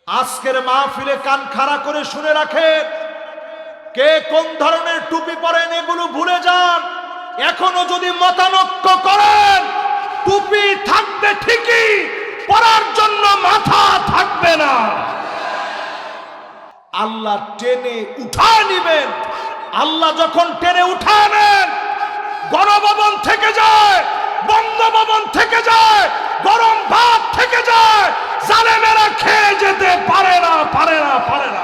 আজকের মাহফিলে কান খাড়া করে শুনে রাখেন, কে কোন ধরনের টুপি পরেন এগুলো ভুলে যান। এখনো যদি মতানক্য করেন, টুপি থাকবে ঠিকই, পরার জন্য মাথা থাকবে না। আল্লাহ টেনে উঠায় নিবেন। আল্লাহ যখন টেনে উঠায় নেন, গণভবন থেকে যায়, বঙ্গভবন থেকে যায়, গরম ভাত থেকে যায়, জালেমেরা খেয়ে যেতে পারে না, পারে না, পারে না।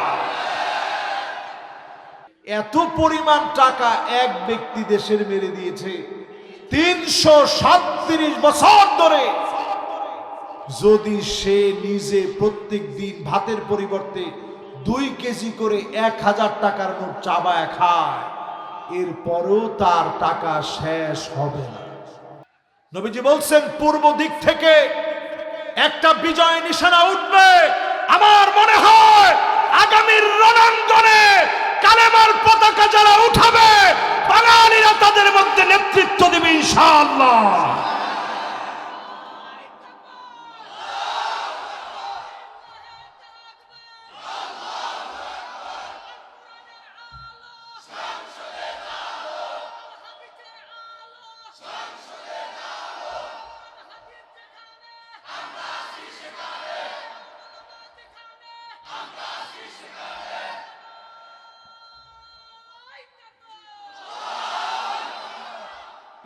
এত পরিমাণ টাকা এক ব্যক্তি দেশের মেরে দিয়েছে ৩৩৭ বছর ধরে। যদি সে নিজে প্রত্যেক দিন ভাতের পরিবর্তে 2 কেজি করে 1000 টাকার নোট চাবায় খায়, এরপরও তার টাকা শেষ হবে না। নবীজি বলছেন, পূর্ব দিক থেকে একটা বিজয় নিশানা উঠবে। আমার মনে হয় আগামীর রণাঙ্গনে কালেমার পতাকা যারা উঠাবে, বাঙালিরা তাদের মধ্যে নেতৃত্ব দেবে ইনশাআল্লাহ।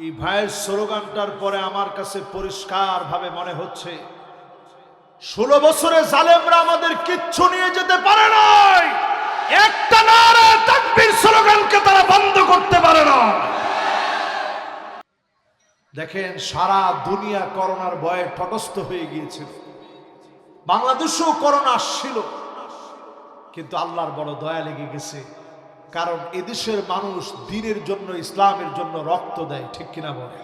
এই ভাইয়ের স্লোগানটার পরে আমার কাছে পরিষ্কার ভাবে মনে হচ্ছে 16 বছরে জালেমরা আমাদের কিচ্ছু নিয়ে যেতে পারে নাই। একটা নারে তাকবীর স্লোগানকে তারা বন্ধ করতে পারে না। দেখেন, সারা দুনিয়া করোনার ভয়ে ঠকস্থ হয়ে গিয়েছিল। বাংলাদেশেও করোনা আসছিল, কিন্তু আল্লাহর বড় দয়া লেগে গেছে। কারণ এদেশের মানুষ দ্বীনের জন্য, ইসলামের জন্য রক্ত দেয়, ঠিক কিনা বলে?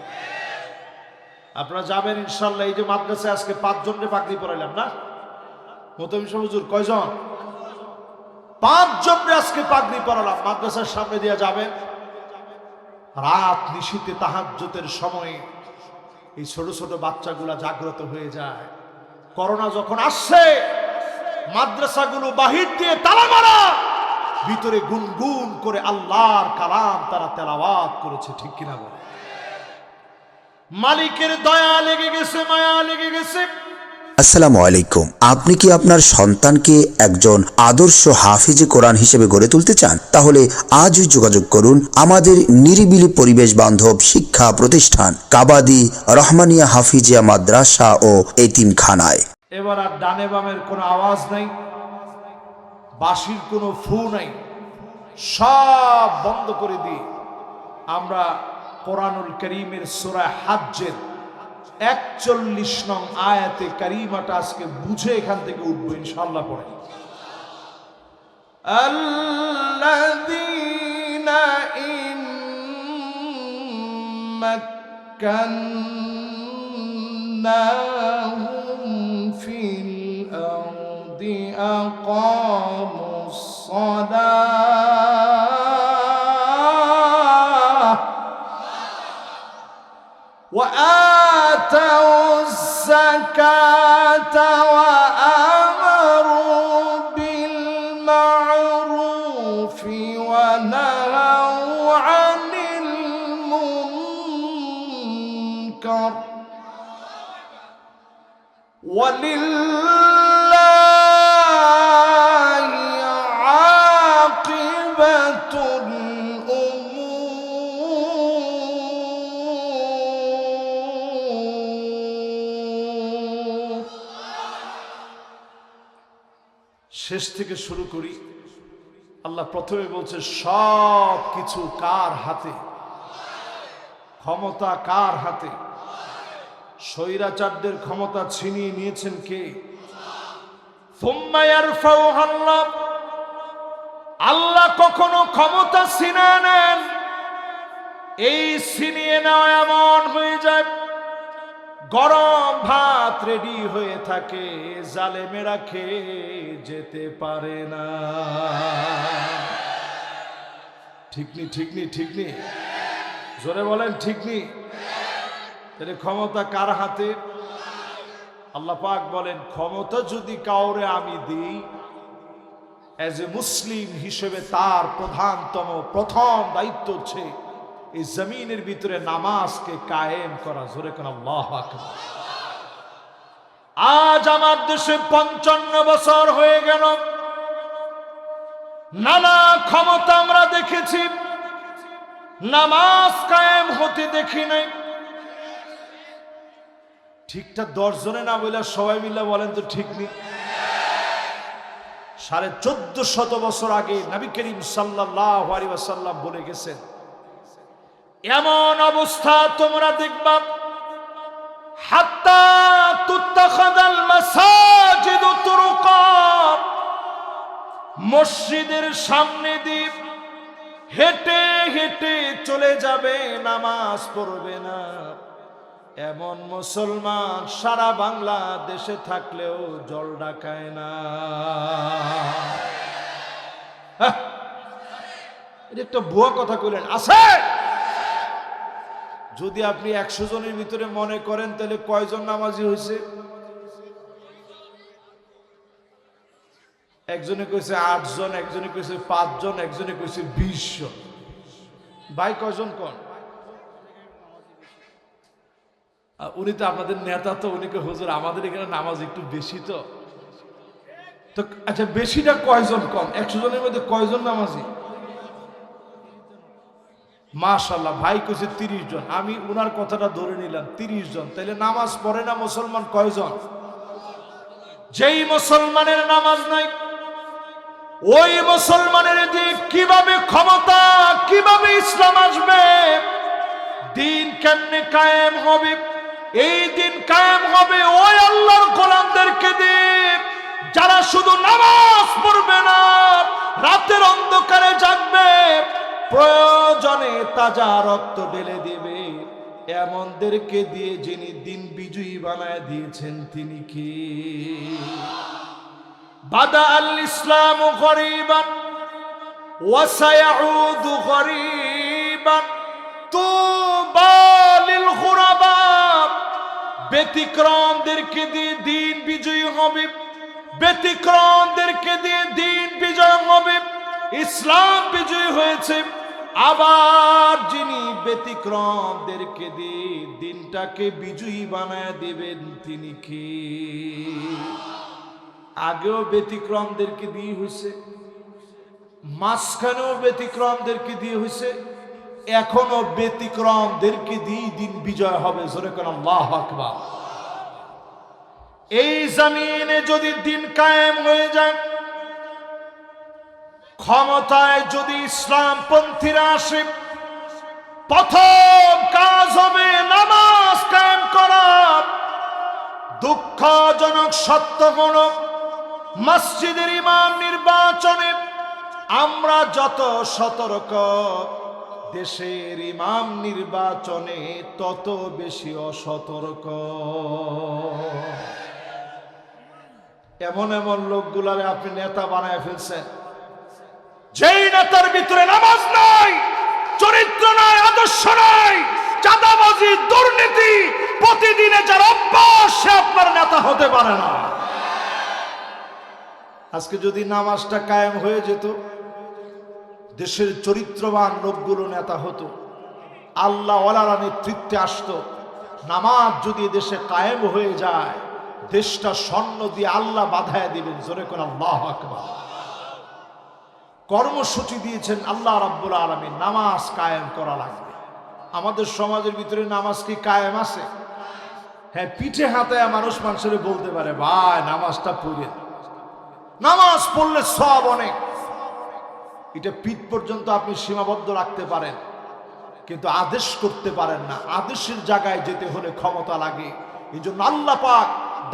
আপনারা যাবেন ইনশাল্লাহ। এই যে মাদ্রাসায় আজকে 5 জনকে পাগড়ি পরাইলাম না, মোহতামিম সাহেব হুজুর কয়জন? 5 জনকে আজকে পাগড়ি পরালাম। মাদ্রাসার সামনে দিয়ে যাবেন, রাত নিশীথে তাহাজ্জুদের সময়ে এই ছোট ছোট বাচ্চাগুলা জাগ্রত হয়ে যায়। করোনা যখন আসছে, মাদ্রাসাগুলো বাহির দিয়ে তালা মারা, ভিতরে গুনগুন করে আল্লাহর কালাম তারা তেলাওয়াত করেছে, ঠিক কিনা বলে? মালিকের দয়া লেগে গেছে, মায়া লেগে গেছে। আসসালামু আলাইকুম। আপনি কি আপনার সন্তানকে একজন আদর্শ হাফিজে কোরআন হিসেবে গড়ে তুলতে চান? তাহলে আজই যোগাযোগ করুন আমাদের নিরিবিলি পরিবেশ বান্ধব শিক্ষা প্রতিষ্ঠান কাবাদি রহমানিয়া হাফিজিয়া মাদ্রাসা ও এতিমখানায়। এবার আর ডানে বামের কোনো আওয়াজ নাই, বাঁশির কোনো ফু নাই, সব বন্ধ করে দিয়ে আমরা কোরআনুল কারীমের সূরা হাজ্জের 41 নং আয়াতে কারিমাটা আজকে বুঝে এখান থেকে উঠবো ইনশাআল্লাহ। পড়ে, আল্লাযীনা ইন মাক্কান্নাহুম ফিল আরদি আকামুস সালাহ ওয়া আতাউজ যাকাতা ওয়া আমারু বিল মা'রুফি ওয়া নাহাউ আনিল মুনকার ওয়ালিল্লাহি আকিবাতুল উমুর। শেষ থেকে শুরু করি। আল্লাহ প্রথমে বলছে, সব কিছু কার হাতে, ক্ষমতা কার হাতে। স্বৈরাচারদের ক্ষমতা ছিনিয়ে নিয়েছেন কে? আল্লাহ কখনো ক্ষমতা ছিনিয়ে নেন, এই ছিনিয়ে নেওয়া এমন হয়ে যায় গরম ভাত রেডি হয়ে থাকে, জালেমেরা খেয়ে যেতে পারে না। ঠিক নি, ঠিক নি, ঠিক নি? জোরে বলেন, ঠিক নি? তাহলে ক্ষমতা কার হাতে? আল্লাহ পাক বলেন, ক্ষমতা যদি কাউরে আমি দিই, এজ এ মুসলিম হিসেবে তার প্রথম দায়িত্ব হচ্ছে এই জমিনের ভিতরে নামাজকে কায়েম করা। জোরে কোন আল্লাহু আকবার। আজ আমার দেশে 55 বছর হয়ে গেল, নানা ক্ষমতা আমরা দেখেছি, নামাজ কায়েম হতে দেখি নাই। ঠিকঠাক 10 জনে না বলে সবাই মিলে বলেন তো ঠিক নেই। 1450 বছর আগে নবী করিম সাল্লাল্লাহু আলাইহি ওয়াসাল্লাম বলে গেছেন, এমন অবস্থা তোমরা দেখবা, হাত্তা তুত্তাখাদাল মাসাজিদ তুরুকা, মসজিদের সামনে দিয়ে হেঁটে হেঁটে চলে যাবে, নামাজ পড়বে না। এমন মুসলমান সারা বাংলাদেশে থাকলেও জল ডাকায় না। এটা একটা ভুয়া কথা কইলেন আছে। যদি আপনি 100 জনের ভিতরে মনে করেন, তাহলে কয়জন নামাজি হয়েছে? একজনে কইছে 8 জন, একজনে কইছে 5 জন, একজনে কইছে 20 জন। ভাই কয়জন কোন? উনি তো আপনাদের নেতা, তো উনি হুজুর আমাদের এখানে নামাজ একটু বেশি তো। আচ্ছা, বেশিটা কয়জন কম? 100 জনের মধ্যে কয়জন নামাজি? মাশাআল্লাহ, ভাই কইছে 30 জন। আমি উনার কথাটা ধরে নিলাম 30 জন। তাহলে নামাজ পড়ে না মুসলমান কয়জন? যেই মুসলমানের নামাজ নাই, ওই মুসলমানের দিয়ে কিভাবে ক্ষমতা, কিভাবে ইসলাম আসবে, দিন কেমনে কায়েম হবে? এই দিন কায়েম হবে ওই আল্লাহর গোলামদেরকে দিয়ে যারা শুধু নামাজ পড়বে না, রাতের অন্ধকারে জাগবে, প্রয়োজনে তাজা রক্ত ঢেলে দেবে। এমনদেরকে দিয়ে যিনি দিন বিজয়ী বানায় দিয়েছেন তিনি কি? বাদা আল ইসলাম গরীবান ওয়া সায়াউদু গরীবান তুবা লিল গুরাবা। ব্যতিক্রমদেরকে দিয়ে দিন বিজয়ী হবে, ব্যতিক্রমদেরকে দিয়ে দিন বিজয় হবে। ইসলাম বিজয়ী হয়েছে, আবার যিনি ব্যতিক্রমদেরকে দিয়ে দিনটাকে বিজয়ী বানায় দিবেন তিনি কি? আগেও ব্যতিক্রমদেরকে দিয়ে হয়েছে, মাঝখানেও ব্যতিক্রমদেরকে দিয়ে হয়েছে, এখনো ব্যতিক্রমদেরকে দিয়ে দিন বিজয় হবে। জোরে কোন আল্লাহু আকবার। এই জমিনে যদি দিন কায়েম হয়ে যায়, ক্ষমতায় যদি ইসলামপন্থীরা আসে, প্রথম কাজ হবে নামাজ কায়েম করা। দুঃখজনক সত্য হলো, মসজিদের ইমাম নির্বাচনে আমরা যত সতর্ক, দেশের ইমাম নির্বাচনে তত বেশি অসতর্ক। এমন এমন লোকগুলারে আপনি নেতা বানায় ফেলছেন, যেই নেতার ভিতরে নামাজ নাই, চরিত্র নাই, আদর্শ নাই, চাঁদাবাজি, দুর্নীতি প্রতিদিনে যার অভ্যাস, সে আপনার নেতা হতে পারে না। আজকে যদি নামাজটা কায়েম হয়ে যেত, দেশের চরিত্রবান লোকগুলো নেতা হতো, আল্লাহ ওয়ালারা নেতৃত্বে আসতো। নামাজ যদি দেশে কায়েম হয়ে যায়, দেশটা স্বর্ণ দিয়ে আল্লাহ বাঁধায় দিবেন। জোরে কোন আল্লাহু আকবার। কর্মসূচি দিয়েছেন আল্লাহ রাব্বুল আলামিন, নামাজ কায়েম করা লাগবে। আমাদের সমাজের ভিতরে নামাজ কি কায়েম আছে? হ্যাঁ, পিঠে হাতায় মানুষের বলতে পারে, ভাই নামাজটা পড়েন, নামাজ পড়লে সব অনেক। এটা পিঠ পর্যন্ত আপনি সীমাবদ্ধ রাখতে পারেন, কিন্তু আদেশ করতে পারেন না। আদেশের জায়গায় যেতে হলে ক্ষমতা লাগে। এই জন্য আল্লাহ পাক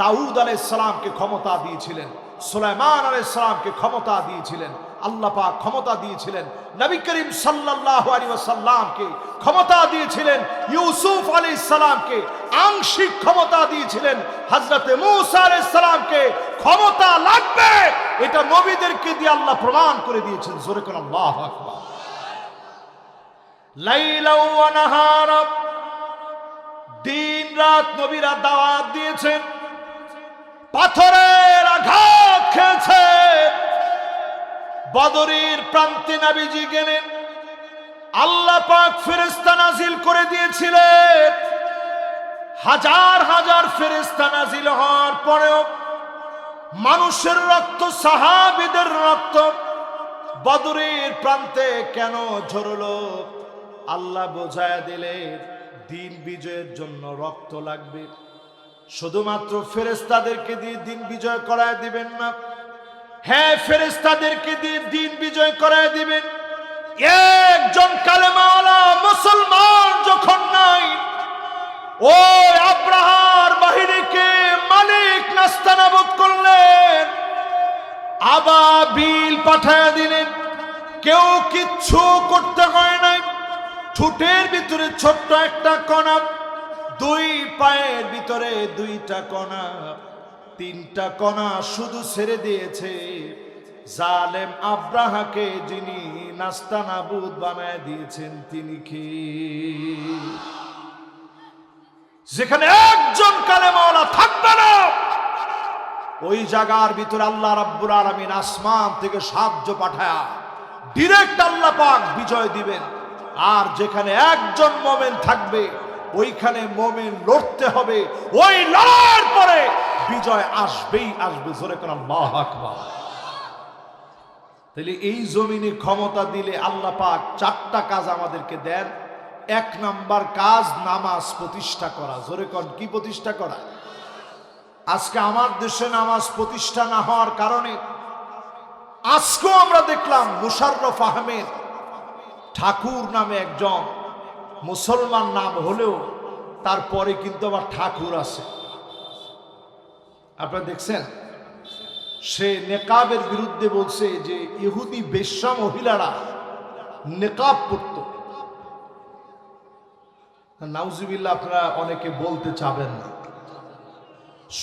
দাউদ আলাইহিস সালামকে ক্ষমতা দিয়েছিলেন, সুলাইমান আলাইহিস সালামকে ক্ষমতা দিয়েছিলেন। আল্লাহ পাক ক্ষমতা দিয়েছিলেন নবী করিম সাল্লাল্লাহু আলাইহি ওয়াসাল্লামকে, ক্ষমতা দিয়েছিলেন ইউসুফ আলাইহিস সালামকে, আংশিক ক্ষমতা দিয়েছিলেন হযরতে মূসা আলাইহিস সালামকে। ক্ষমতা লাগবে, এটা নবীদেরকে দিয়ে আল্লাহ প্রমাণ করে দিয়েছেন। জোরে কোন আল্লাহু আকবার। লাইলা ওয়া নাহারা, দিন রাত নবীরা দাওয়াত দিয়েছেন। পাথরের আঘাত খেয়েছে। বদরের প্রান্তে নবীজি গেলেন, আল্লাহ পাক ফেরেশতা নাজিল করে দিয়েছিলেন। হাজার হাজার ফেরেশতা নাজিল হওয়ার পরেও মানুষের রক্ত, সাহাবীদের রক্ত বদরের প্রান্তে কেন ঝরলো? আল্লাহ বোঝায়া দিলেন, দিন বিজয়ের জন্য রক্ত লাগবে। শুধুমাত্র ফেরেশতাদেরকে দিয়ে দিন বিজয় করায় দিবেন না, হ্যাঁ ফেরেশতাদেরকে দিয়ে দিন বিজয় করায় দিবেন। একজন কালেমাওয়ালা মুসলমান যখন নাই, ওই আব্রাহার বাহিনীকে মালিক নাস্তানাবুদ করলেন, আবাবিল পাঠায়া দিলেন। কেউ কিচ্ছু করতে হয় নাই। ঠোঁটের ভিতরে ছোট্ট একটা কণা, দুই পায়ের ভিতরে দুইটা কণা, তিনটা কণা শুধু ছেড়ে দিয়েছে জালেম আব্রাহাকে, যিনি নাস্তানাবুদ বানায় দিয়েছেন তিনি কি? যেখানে একজন কালেমাওয়ালা থাকবে না, ওই জায়গার ভিতরে আল্লাহ রাব্বুল আলামিন আসমান থেকে সাহায্য পাঠায়া ডিরেক্ট আল্লাহ পাক বিজয় দিবেন। আর যেখানে একজন মুমিন থাকবে, ওইখানে মুমিন লড়তে হবে। ওই লড়াইয়ের পরে বিজয় আসবেই আসবে। জোরে করে আল্লাহু আকবার। তাহলে এই জমিনে ক্ষমতা দিলে আল্লাহ পাক চারটা কাজ আমাদেরকে দেন। এক নাম্বার কাজ নামাজ প্রতিষ্ঠা করা। জোরে কোন, কি প্রতিষ্ঠা করা? আজকে আমার দেশে নামাজ প্রতিষ্ঠা না হওয়ার কারণে আজকেও আমরা দেখলাম মুশাররফ আহমেদ ঠাকুর নামে একজন মুসলমান নাম হলেও তারপরে কিন্তু আবার ঠাকুর আছে। আপনারা দেখছেন, সে নেকাবের বিরুদ্ধে বলছে যে ইহুদি বেশ্যা মহিলারা নেকাব পরত। নাউজুবিল্লাহ, আপনারা অনেকে বলতে চাবেন না,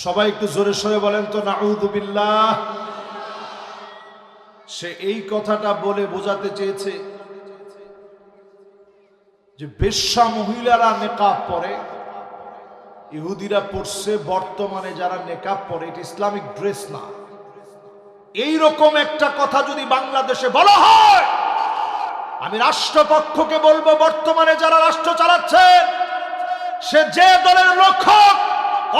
সবাই একটু জোরে সরে বলেন তো নাউযুবিল্লাহ। সে এই কথাটা বলে বোঝাতে চেয়েছে যে বেশ্যা মহিলারা নেকাব পরে, ইহুদিরা পড়ছে, বর্তমানে যারা নেকাব পরে এটা ইসলামিক ড্রেস না। এই রকম একটা কথা যদি বাংলাদেশে বলা হয়, আমি রাষ্ট্রপক্ষকে বলবো, বর্তমানে যারা রাষ্ট্র চালাচ্ছেন, সে যে দলের লোক হোক,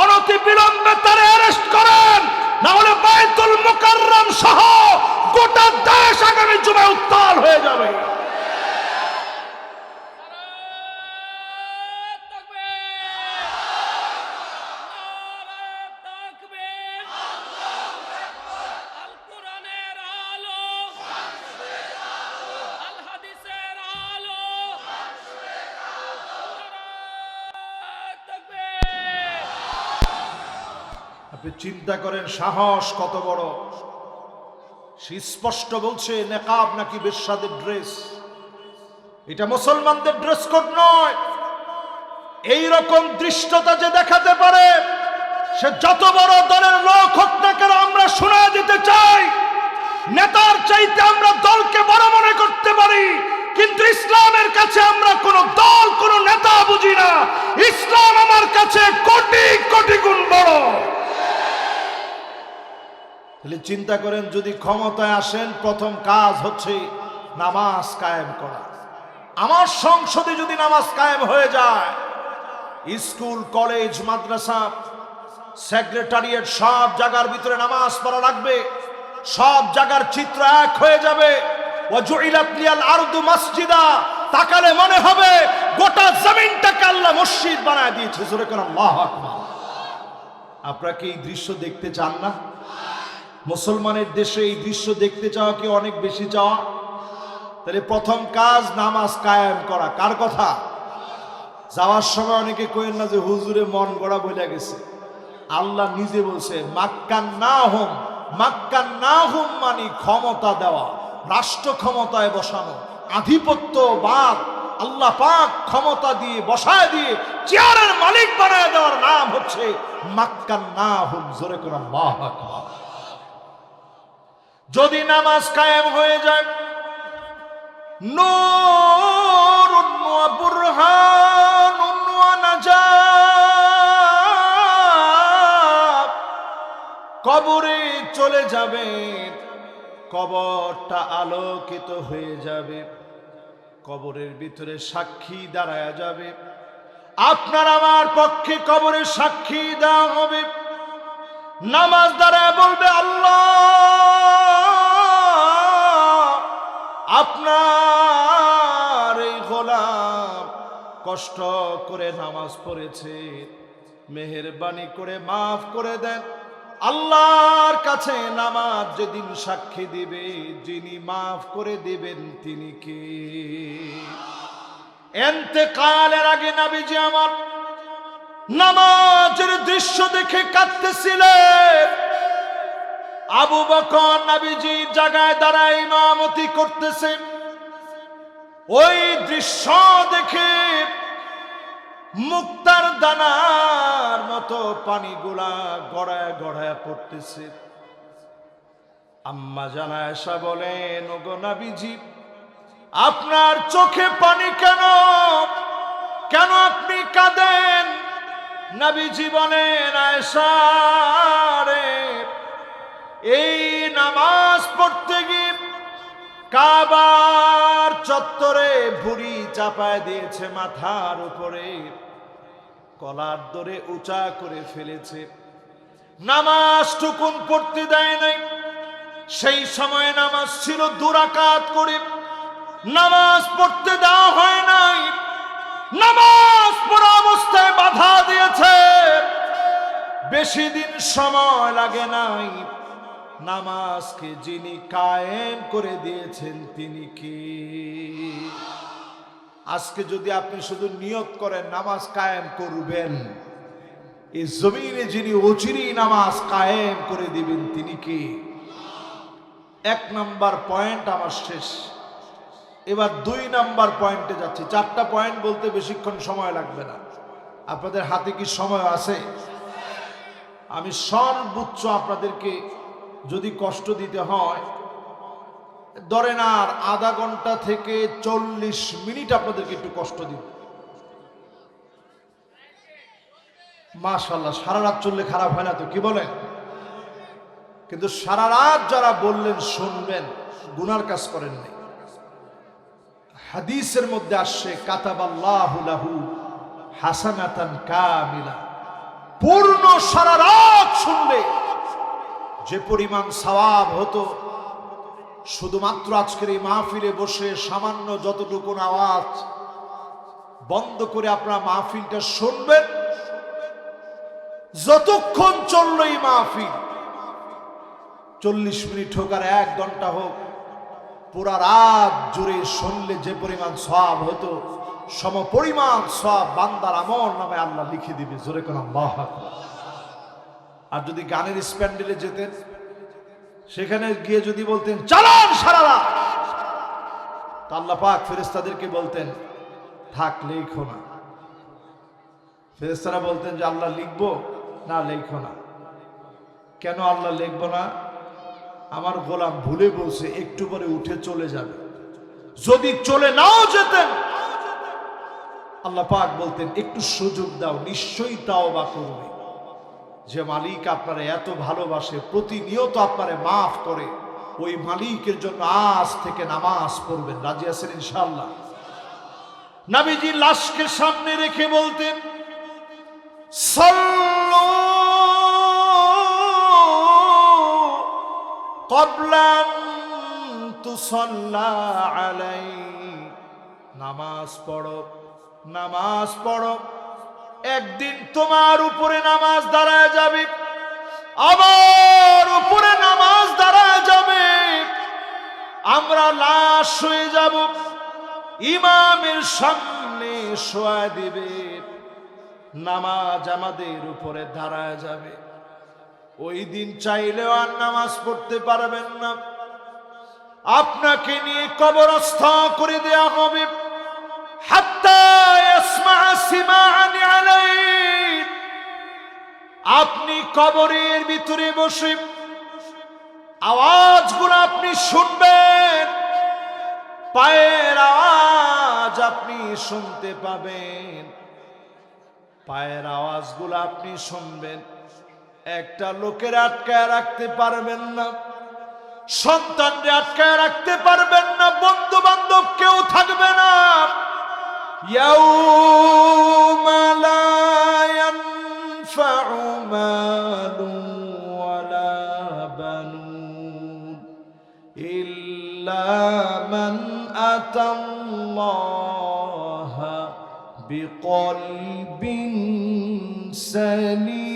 অনতি বিলম্বে তার অ্যারেস্ট করেন, না হলে বাইতুল মুকাররম সহ গোটা দেশ আগামী জুমায় উত্তাল হয়ে যাবে। আপনি চিন্তা করেন সাহস কত বড়। সে স্পষ্ট বলছে নেকাব নাকি বেশ্যাদের ড্রেস, এটা মুসলমানদের ড্রেস কোড নয়। এই রকম দৃষ্টতা যে দেখাতে পারে, সে যত বড় দলের লোক হোক না কেন, আমরা শোনা দিতে চাই, নেতার চাইতে আমরা দলকে বড় মনে করতে পারি, কিন্তু ইসলামের কাছে আমরা কোন দল, কোন নেতা বুঝি না। ইসলাম আমার কাছে কোটি কোটি গুণ বড়। তাহলে চিন্তা করেন, যদি ক্ষমতায় আসেন, প্রথম কাজ হচ্ছে নামাজ কায়েম করা। আমার সংসদে যদি নামাজ কায়েম হয়ে যায়, স্কুল, কলেজ, মাদ্রাসা, সেক্রেটারিয়েট, সব জায়গার ভিতরে নামাজ পড়া লাগবে। সব জায়গার চিত্র এক হয়ে যাবে। ওয়াজুইলাত লিয়াল আরদু মাসজিদা, তাকালে মনে হবে গোটা জমিনটাকে আল্লাহ মসজিদ বানায় দিয়েছে। জোরে করে আল্লাহু আকবার। আপনারা কি এই দৃশ্য দেখতে চান না? মুসলমানের দেশে এই দৃশ্য দেখতে চাওয়া কি অনেক বেশি চাওয়া? তাহলে প্রথম কাজ নামাজ কায়েম করা। কার কথা? যাওয়ার সময় অনেকে কইেন না যে হুজুরে মন গড়া বলে গেছে। আল্লাহ নিজে বলছে মাক্কান্নাহুম, মাক্কান্নাহুম মানে ক্ষমতা দেওয়া, রাষ্ট্র ক্ষমতায় বসানো, আধিপত্যবাদ। আল্লাহ পাক ক্ষমতা দিয়ে বসায় দিয়ে চেয়ারের মালিক বানায় দেওয়ার নাম হচ্ছে মাক্কান্নাহুম। জোরে করে আল্লাহু আকবার। যদি নামাজ কায়েম হয়ে যায়, নূরুন ওয়া বুরহানুন ওয়া নাজাত, কবরে চলে যাবে, কবরটা আলোকিত হয়ে যাবে, কবরের ভিতরে সাক্ষী দাঁড়ায়া যাবে, আপনার আমার পক্ষে কবরে সাক্ষী দেওয়া হবে। নামাজ দাঁড়ায় বলবে, আল্লাহ আপনার এই গোলাম কষ্ট করে নামাজ পড়েছে, মেহেরবানি করে মাফ করে দেন। আল্লাহর কাছে নামাজ যেদিন সাক্ষী দিবে, যিনি মাফ করে দিবেন তিনি কে? ইন্তেকালের আগে নবীজি আমার নামাজের দৃশ্য দেখে কাঁদতেছিলেন। আবু বকর নবীজি জায়গায় দাঁড়ায় ইমামতি করতেছেন। ওই দৃশ্য দেখে মুক্তার দানার মতো পানিগুলা গড়ায় গড়ায় পড়তেছে। আম্মা জান আয়েশা বলেন, ওগো নবীজি, আপনার চোখে পানি কেন? কেন আপনি কাঁদেন? নবীজি বলেন, আয়েশা রে, এই নামাজ পড়তে গিয়ে কাবার চত্বরে ভুঁড়ি চাপায় দিয়েছে মাথার উপরে, কলার ধরে উঁচা করে ফেলেছে, নামাজ টুকুন পড়তে দেয় নাই। সেই সময় নামাজ ছিল 2 রাকাত করে, নামাজ পড়তে দেওয়া হয় নাই। নামাজ পড়া অবস্থায় বাধা দিয়েছে, বেশি দিন সময় লাগে নাই। নামাজকে যিনি কায়েম করে দিয়েছেন তিনি কি? আজকে যদি আপনি শুধু নিয়ত করেন নামাজ কায়েম করবেন, এই জমিনে যিনি অচিরেই নামাজ কায়েম করে দিবেন তিনি কি? 1 নাম্বার পয়েন্ট আমার শেষ। এবার 2 নাম্বার পয়েন্টে যাচ্ছি। 4টা পয়েন্ট বলতে বেশিক্ষণ সময় লাগবে না। আপনাদের হাতে কি সময় আছে? আমি সর্বোচ্চ আপনাদেরকে যদি কষ্ট দিতে হয়, ধরেন আর আধা ঘন্টা থেকে 40 মিনিট আপনাদেরকে একটু কষ্ট দিব। মাশাআল্লাহ, সারা রাত চললে খারাপ হয় না তো, কি বলেন? কিন্তু সারা রাত যারা বললেন শুনবেন, গুনার কাজ করেন নাই। হাদিসের মধ্যে আসছে, কাতাবাল্লাহু লাহু হাসানাতান কামিলা। পূর্ণ সারা রাত শুনলে যে পরিমাণ সওয়াব হতো, শুধুমাত্র আজকের এই মাহফিলে বসে সামান্য যতটুকু আওয়াজ বন্ধ করে আপনারা মাহফিলটা শুনবেন, যতক্ষণ চলল এই মাহফিল, 40 মিনিট হোক আর 1 ঘন্টা হোক, পুরা রাত জুড়ে শুনলে যে পরিমাণ সওয়াব হতো, সম পরিমাণ সওয়াব বান্দার আমল নামে আল্লাহ লিখে দিবে। জোরে কোন আল্লাহু আকবার। আর যদি গানের স্প্যান্ডেলে যেতেন, সেখানে গিয়ে যদি বলতেন চালান সারা রাত, তা আল্লাহ পাক ফেরেশতাদেরকে বলতেন থাক, লেখো না। ফেরেশতারা বলতেন যে আল্লাহ লিখবো না, লেখো না। কেন আল্লাহ লিখবো না? আমার গোলাম ভুলে বলছে একটু পরে উঠে চলে যাবে। যদি চলে নাও যেতেন, আল্লাহ পাক বলতেন একটু সুযোগ দাও, নিশ্চয়ই তাওবা করবে। যে মালিক আপনারা এত ভালোবাসে, প্রতিনিয়ত আপনারে মাফ করে, ওই মালিকের জন্য আজ থেকে নামাজ পড়বেন। রাজি আছেন ইনশাআল্লাহ? নবীজি লাশকে সামনে রেখে বলতেন, সাল্লু ক্বাবলান তুসাল্লা আলাই। নামাজ পড়ো, নামাজ পড়ো, একদিন তোমার উপরে নামাজ দাঁড়ায় যাবে, আমার উপরে নামাজ দাঁড়ায় যাবে, আমরা লাশ হয়ে যাব, ইমামের সামনে শোয়া দিবে, নামাজ আমাদের উপরে দাঁড়ায় যাবে। ওই দিন চাইলেও আর নামাজ পড়তে পারবেন না, আপনাকে নিয়ে কবরস্থ করে দেয়া হবে। আপনি কবরের ভিতরে বসে আওয়াজগুলো আপনি শুনবেন, পায়ের আওয়াজ আপনি শুনতে পাবেন, পায়ের আওয়াজগুলো আপনি শুনবেন। একটা লোকের আটকায় রাখতে পারবেন না, সন্তানকে আটকায় রাখতে পারবেন না, বন্ধু বান্ধব কেউ থাকবে না। ইয়াউমা লা ইয়ানফাউ মালুন ওয়ালা বানুন ইল্লা মান আতাল্লাহা বিকলবিন সালিম।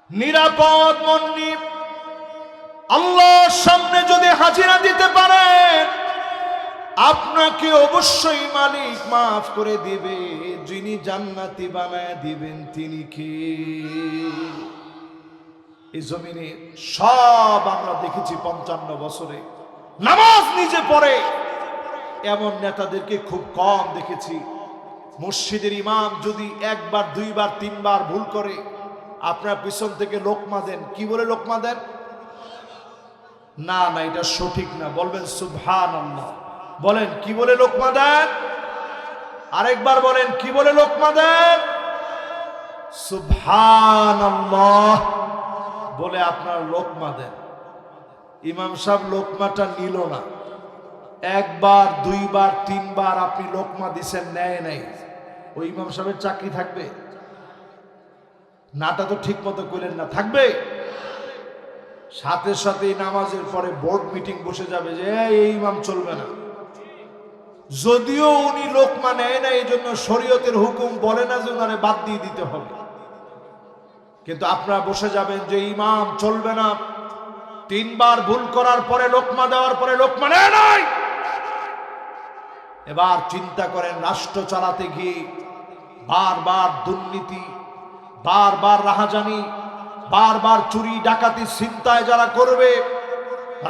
নিরাপদ মন নিয়ে আল্লাহর সামনে যদি হাজিরা দিতে পারেন, আপনাকে অবশ্যই মালিক মাফ করে দিবে। যিনি জান্নাতি বানায় দিবেন তিনি কে? এই জমিনে সব আমরা দেখেছি 55 বছরে নামাজ নিজে পড়ে এমন নেতাদেরকে খুব কম দেখেছি। মসজিদের ইমাম যদি একবার, দুইবার, তিনবার ভুল করে, আপনার পিছন থেকে লোকমা দেন। কি বলে লোকমা দেন? না না, এটা সঠিক না, বলবেন সুবহানাল্লাহ। বলেন কি বলে লোকমা দেন? আরেকবার বলেন কি বলে লোকমা দেন? সুবহানাল্লাহ বলে আপনার লোকমা দেন। ইমাম সাহেব লোকমাটা নিল না, একবার, দুইবার, তিনবার আপনি লোকমা দিছেন, নেয় নাই, ওই ইমাম সাহেবের চাকরি থাকবে? নাটা তো ঠিক মতো করলেন না, থাকবে? সাথে সাথে নামাজের পরে বোর্ড মিটিং বসে যাবে যে এই ইমাম চলবে না। যদিও উনি লোকমা নেয় না, এই জন্য শরীয়তের হুকুম বলে না যে উনারে বাদ দিয়ে দিতে হবে, কিন্তু আপনারা বসে যাবেন যে ইমাম চলবে না। তিনবার ভুল করার পরে, লোকমা দেওয়ার পরে লোকমা নেয় নাই। এবার চিন্তা করেন, রাষ্ট্র চালাতে গিয়ে বারবার দুর্নীতি, বারবার রাহাজানি, বারবার চুরি ডাকাতি ছিনতাই যারা করবে,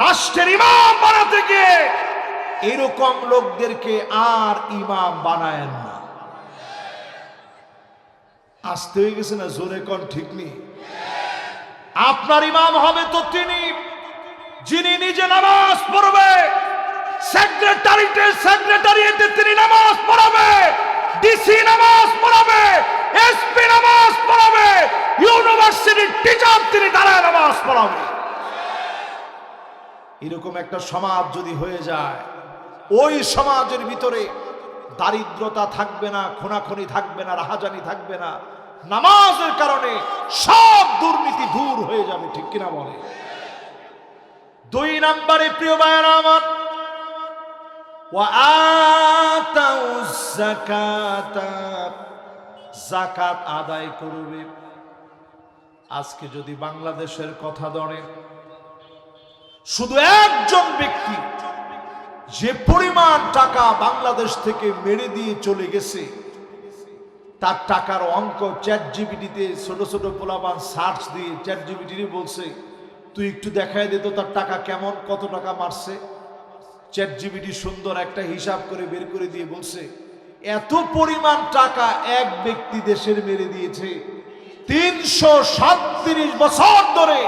রাষ্ট্রের ইমাম বানাতে গিয়ে এরকম লোকদেরকে আর ইমাম বানায়েন না। আসতে হয়ে গেছে না? জোরে কোন ঠিক নেই? আপনার ইমাম হবে তো তিনি যিনি নিজে নামাজ পড়বে, সেক্রেটারিয়েটে তিনি নামাজ পড়াবে, ডিসি নামাজ পড়াবে, এসপি নামাজ পড়াবে, ইউনিভার্সিটির টিচার তিনি দাঁড়ায় নামাজ পড়াবে। এরকম একটা সমাজ যদি হয়ে যায়, ওই সমাজের ভিতরে দারিদ্রতা থাকবে না, খুনাখুনি থাকবে না, রাহাজানি থাকবে না। নামাজের কারণে সব দুর্নীতি দূর হয়ে যাবে, ঠিক কিনা বলে? 2 নম্বরে প্রিয় ভাইয়েরা আমার, যাকাত আদায় করবে। আজকে যদি বাংলাদেশের কথা ধরে, শুধু একজন ব্যক্তি যে পরিমাণ টাকা বাংলাদেশ থেকে মেরে দিয়ে চলে গেছে, তার টাকার অঙ্ক চ্যাটজিপিটিতে ছোট ছোট পোলাপান সার্চ দিয়ে চ্যাটজিপিটি বলছে তুই একটু দেখায় দে তো তার টাকা কেমন, কত টাকা মারছে। চ্যাটজিপিটি সুন্দর একটা হিসাব করে বের করে দিয়ে বলছে এত পরিমাণ টাকা এক ব্যক্তি দেশের মেরে দিয়েছে 337 বছর ধরে।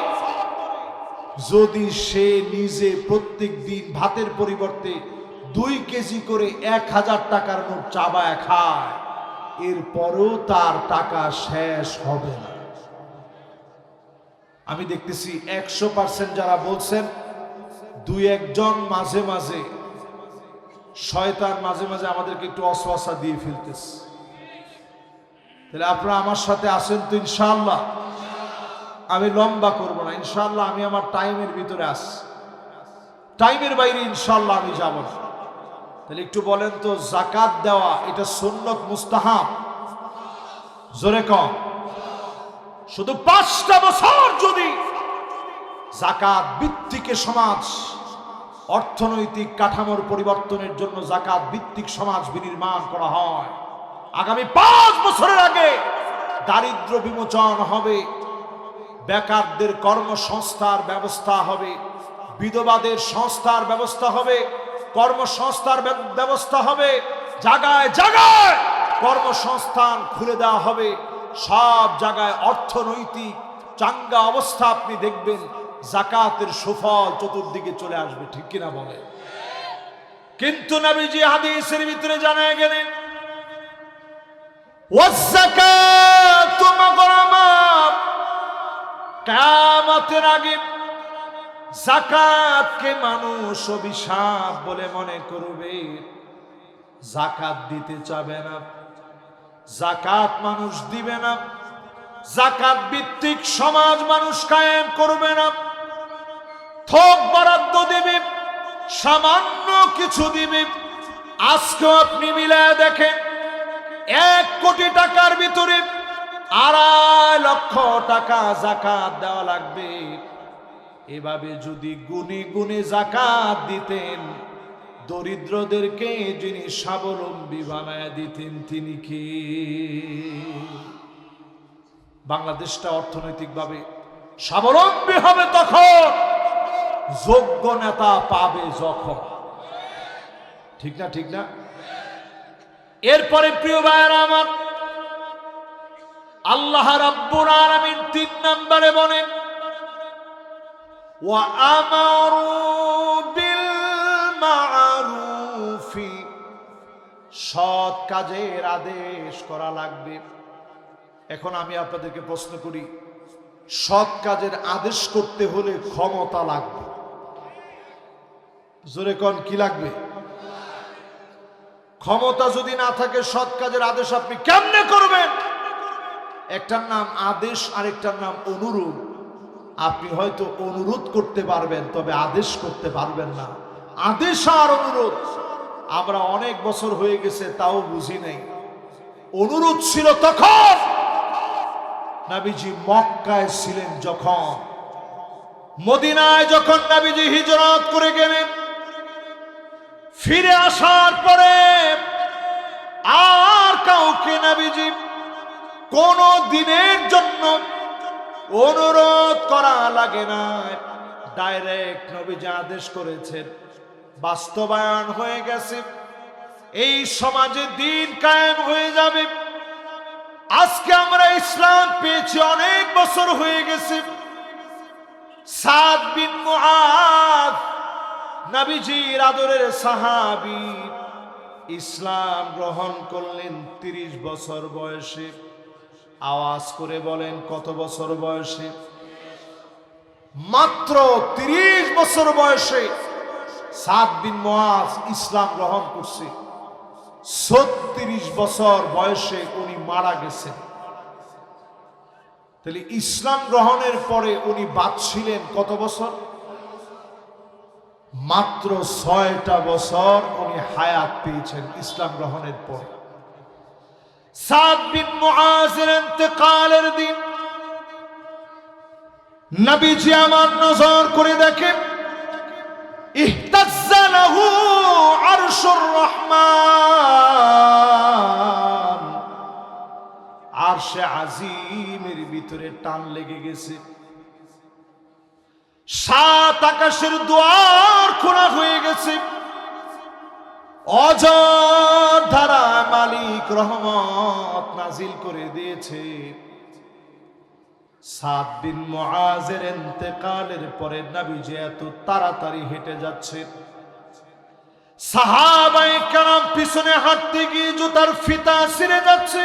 যদি সে নিজে প্রত্যেক দিন ভাতের পরিবর্তে 2 কেজি করে 1000 টাকার নোট চাবায় খায়, এরপরও তার টাকা শেষ হবে না। আমি দেখতেছি 100% যারা বলছেন, 2-1 জন মাঝে মাঝে শয়তান মাঝে মাঝে আমাদেরকে একটু অসওয়াসা দিয়ে ফেলতেছে। তাহলে আপনারা আমার সাথে আসেন তো ইনশাআল্লাহ? আমি লম্বা করব না ইনশাআল্লাহ, আমি আমার টাইমের ভিতরে আসি, টাইমের বাইরে ইনশাআল্লাহ আমি যাব না। তাহলে একটু বলেন তো, যাকাত দেওয়া এটা সুন্নত মুস্তাহাব? জোরে কম। শুধু 5টা বছর যদি যাকাত ভিত্তিক সমাজ, অর্থনৈতিক কাঠামোর পরিবর্তনের জন্য যাকাত ভিত্তিক সমাজ বিনির্মাণ করা হয়, আগামী 5 বছরের আগে দারিদ্র বিমোচন হবে, বেকারদের কর্মসংস্থার ব্যবস্থা হবে, বিধবাদের সংস্থার ব্যবস্থা হবে, কর্মসংস্থার ব্যবস্থা হবে, জায়গায় জায়গায় কর্মসংস্থান খুলে দেওয়া হবে, সব জায়গায় অর্থনৈতিক চাঙ্গা অবস্থা আপনি দেখবেন, যাকাতের সুফল চতুর্দিকে চলে আসবে, ঠিক কিনা বলে? কিন্তু নবীজি হাদিসের ভিতরে জানায় গেলেন ওয়াযাকাতু মাগরামা, কিয়ামতের আগে যাকাতকে মানুষ অভিশাপ বলে মনে করবে, যাকাত দিতে চাবে না, যাকাত মানুষ দিবে না, যাকাত ভিত্তিক সমাজ মানুষ কায়েম করবে না, থোক বরাদ্দ দিবে, সামান্য কিছু দিবে। আজকে আপনি মিলায় দেখেন 1 কোটি টাকার ভিতরে 2.5 লক্ষ টাকা যাকাত দেওয়া লাগবে। এভাবে যদি গুণে গুণে যাকাত দিতেন, দরিদ্রদেরকে যিনি স্বাবলম্বী বানায় দিতেন তিনি কি? বাংলাদেশটা অর্থনৈতিকভাবে স্বাবলম্বী হবে তখন যোগ্য নেতা পাবে যখন। ঠিক না? ঠিক না? এরপরে প্রিয় ভাইয়েরা আমার, আল্লাহ রাব্বুল আলামিন 3 নম্বরে বলেন ওয়া আমারু বিল মা'রুফি, সৎ কাজের আদেশ করা লাগবে। এখন আমি আপনাদেরকে প্রশ্ন করি, সৎ কাজের আদেশ করতে হলে ক্ষমতা লাগবে। জোরে কোন কি লাগবে? ক্ষমতা যদি না থাকে সৎ কাজের আদেশ আপনি কেমনে করবেন? একটার নাম আদেশ, আরেকটার নাম অনুরোধ। আপনি হয়তো অনুরোধ করতে পারবেন, তবে আদেশ করতে পারবেন না। আদেশ আর অনুরোধ আমরা অনেক বছর হয়ে গেছে তাও বুঝি নাই। অনুরোধ ছিল তখন নবীজি মক্কায় ছিলেন, যখন মদিনায় যখন নবীজি হিজরত করে গেলেন, ফিরে আসার পরে আর কাউকে নবীজি কোন দিনের জন্য অনুরোধ করা লাগে না, ডাইরেক্ট নবীজি আদেশ করেছেন, বাস্তবায়ন হয়ে গেছে। এই সমাজে দিন কায়েম হয়ে যাবে। আজকে আমরা ইসলাম পেয়েছি, অনেক বছর হয়ে গেছে। সাদ বিন মুআয নবীজির আদরের সাহাবী, ইসলাম গ্রহণ করলেন 30 বছর বয়সে। আওয়াজ করে বলেন কত বছর বয়সে? মাত্র 30 বছর বয়সে সাদ বিন মুআয ইসলাম গ্রহণ করছে। 36 বছর বয়সে উনি মারা গেছেন। তাহলে ইসলাম গ্রহণের পরে উনি বাঁচছিলেন কত বছর? মাত্র 6টা বছর উনি হায়াত পেয়েছেন ইসলাম গ্রহণের পরে। সাদ বিন মুআযের ইন্তেকালের দিন নবীজি আমার নজর করে দেখেন, ইহতাজ্জা লাহু আরশুর রহমান, আরশে আজিমের ভিতরে টান লেগে গেছে। 7 আকাশের দুয়ার খোলা হয়ে গেছে। অজর ধারা মালিক রহমত নাজিল করে দিয়েছে। সাদ বিন মুআযের ইন্তেকালের পরে নবীজি এত তাড়াতাড়ি হেঁটে যাচ্ছে, সাহাবায়ে কেরাম পিছনে হাঁটতে গিয়ে জুতার ফিতা ছিঁড়ে যাচ্ছে।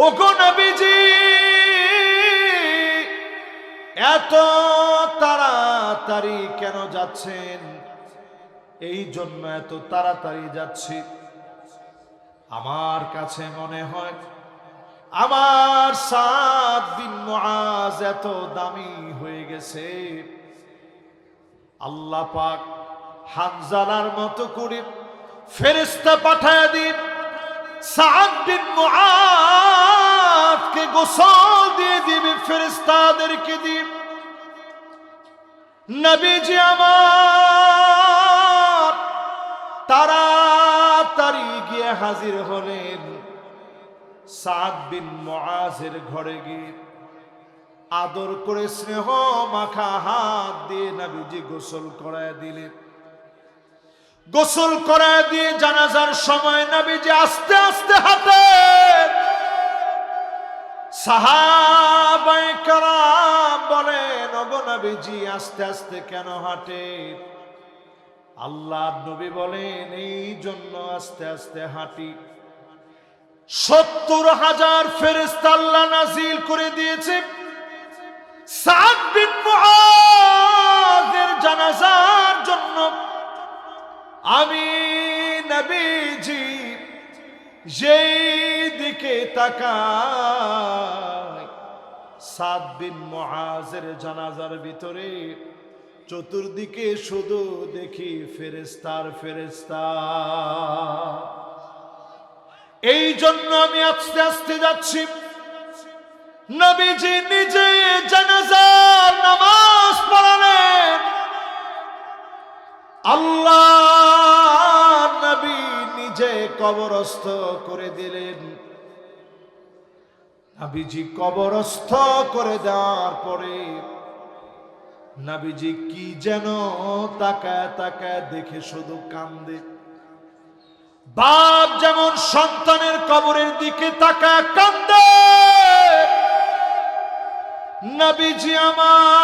ওগো নবীজি, এত তাড়াতাড়ি কেন যাচ্ছেন? এই জন্য এত তাড়াতাড়ি যাচ্ছি, আমার কাছে মনে হয় আমার সাদ বিন মুআয এত দামি হয়ে গেছে, আল্লাহ পাক হানজালার মতো করে ফেরেশতা পাঠায় দিন, সাদ বিন মুআযকে গোসল দিয়ে দিবে ফেরেশতাদেরকে দিন। নবীজি আমার তাড়াতাড়ি গিয়ে হাজির হলেন। সাদ বিন মুআযের ঘরে গিয়ে আদর করে স্নেহ মাখা হাত দিয়ে নবীজি গোসল করায় দিলেন। গোসল করায় দিয়ে জানাজার সময় নবীজি আস্তে আস্তে হাঁটেন। সাহাবায়ে কেরাম বলেন, ওগো নবীজি আস্তে আস্তে কেন হাঁটেন? আল্লাহর নবী বলেন এই জন্য আস্তে আস্তে হাঁটি। 70,000 ফেরেশতা আল্লাহ নাজিল করে দিয়েছে সাদ বিন মুআযের জানাজার জন্য। আমি নবীজি যেই দিকে তাকাই, সাদ বিন মুআযের জানাজার ভিতরে চতুর্দিকে শুধু দেখি ফেরেশতার ফেরেশতা। এই জন্য আমি আস্তে আস্তে যাচ্ছি। নবীজি নিজে জানাজার নামাজ পড়ালেন। আল্লাহ নবী নিজে কবরস্থ করে দিলেন। নবীজি কবরস্থ করে দেওয়ার পরে নবীজি কি যেন তাকায় তাকায় দেখে শুধু কান্দে। বাপ যেমন সন্তানের কবরের দিকে তাকায় কান্দে, নবীজি আমার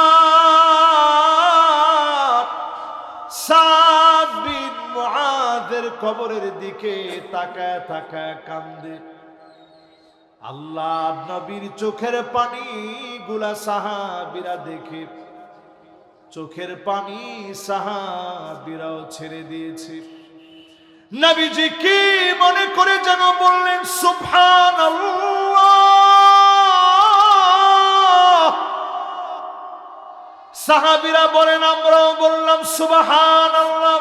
সাদ বিন মুআযের কবরের দিকে তাকায় তাকায় কান্দে। আল্লাহ নবীর চোখের পানি গুলা সাহাবীরা দেখে চোখের পানি সাহাবীরাও ছেড়ে দিয়েছে। নবীজি কি মনে করে যেন বললেন সুবহানাল্লাহ। সাহাবীরা বলেন আমরাও বললাম সুবহানাল্লাহ।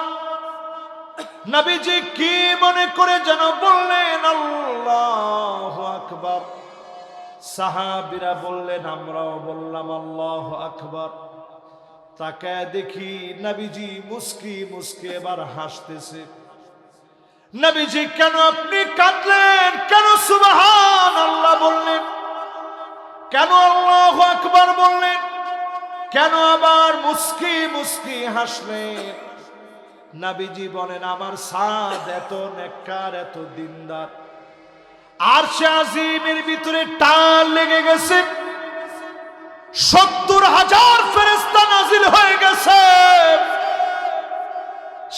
নবীজি কি মনে করে যেন বললেন আল্লাহু আকবার। সাহাবীরা বললেন আমরাও বললাম আল্লাহু আকবার। তাকায় দেখি নবীজি মুস্কি মুস্কি এবার হাসতেছে। নবীজি কেন আপনি কাঁদলেন? কেন সুবহানাল্লাহ বললেন? কেন আল্লাহু আকবার বললেন? কেন আবার মুস্কি মুস্কি হাসলেন? নবীজি বলেন আমার সাদ এত নেককার এত দিনদার, আরশে আজিমের ভিতরে টান লেগে গেছে। 70,000 ফেরেশতা নাজিল হয়ে গেছে।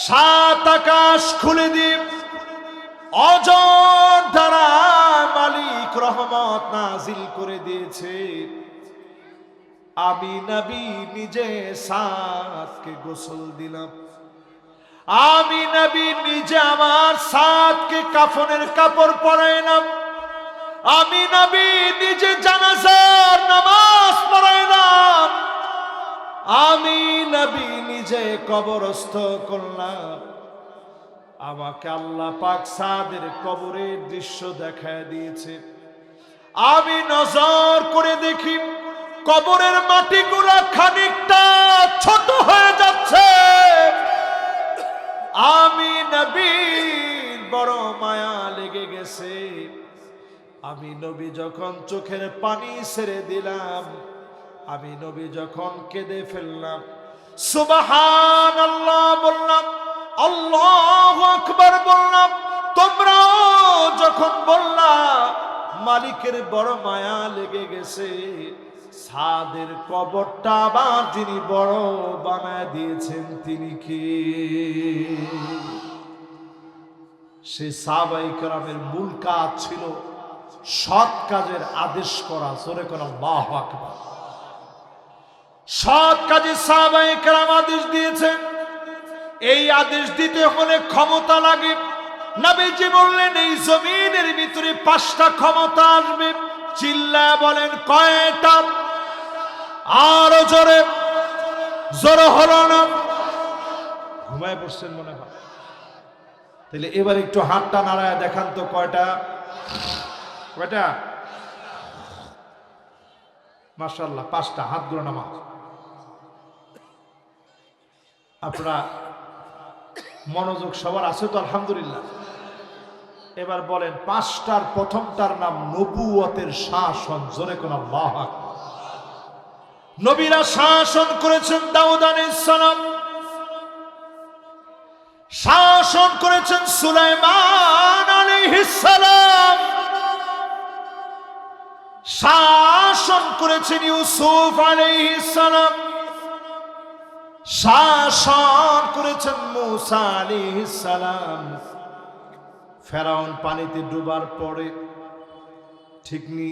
7 আকাশ খুলে দিয়ে অজর দ্বারা মালিক রহমত নাজিল করে দিয়েছে। আমি নবী নিজে সাদকে গোসল দিলাম। আমি নবী নিজে আমার সাদকে কাফনের কাপড় পরাইলাম। আমি নবী নিজে জানাজার নামাজ পড়াইলাম। আমি নবী নিজে কবরস্থ করলাম। আমাকে আল্লাহ পাক সাদের কবরের দৃশ্য দেখায় দিয়েছে। আমি নজর করে দেখি কবরের মাটিগুলা খানিকটা ছোট হয়ে যাচ্ছে। আমি নবীর বড় মায়া লেগে গেছে। আমি নবী যখন চোখের পানি ছেড়ে দিলাম, আমি নবী যখন কেঁদে ফেললাম, সুবহানাল্লাহ বললাম, আল্লাহু আকবার বললাম, তোমরাও যখন বললা মালিকের বড় মায়া লেগে গেছে, সাদের কবরটা আবার যিনি বড় বানায় দিয়েছেন তিনি কি? সে সাহাবায়ে কেরামের মূল কাজ ছিল সৎ কাজের আদেশ করা। জোরে করে আল্লাহু আকবার। সৎ কাজে সাহাবায়ে কেরাম আদেশ দিয়েছেন। এই আদেশ দিতে হলে ক্ষমতা লাগে। নবীজি বললেন এই জমিনের ভিতরে 5টা ক্ষমতা আসবে। চিল্লায় বলেন কয়টা? আরো জোরে। জোরে হলো না। ঘুমায় পড়ছেন মনে হয়। তাহলে এবার একটু হাতটা নাড়ায় দেখান তো কয়টা? কয়টা? মাশাআল্লাহ 5টা। হাতগুলো নামা। আপনারা মনোযোগ সবার আছে তো? আলহামদুলিল্লাহ। এবার বলেন 5টার প্রথমটার নাম নবুয়তের শাসন। জোরে কোন আল্লাহু আকবার। নবীরা শাসন করেছেন। দাউদ আলাইহিস সালাম শাসন করেছেন। সুলাইমান আলাইহিস সালাম শাসন করেছেন। ইউসুফ আলাইহিস সালাম শাসন করেছেন মূসা আলাইহিস সালাম। ফেরাউন পানিতে ডুবার পরে ঠিক নি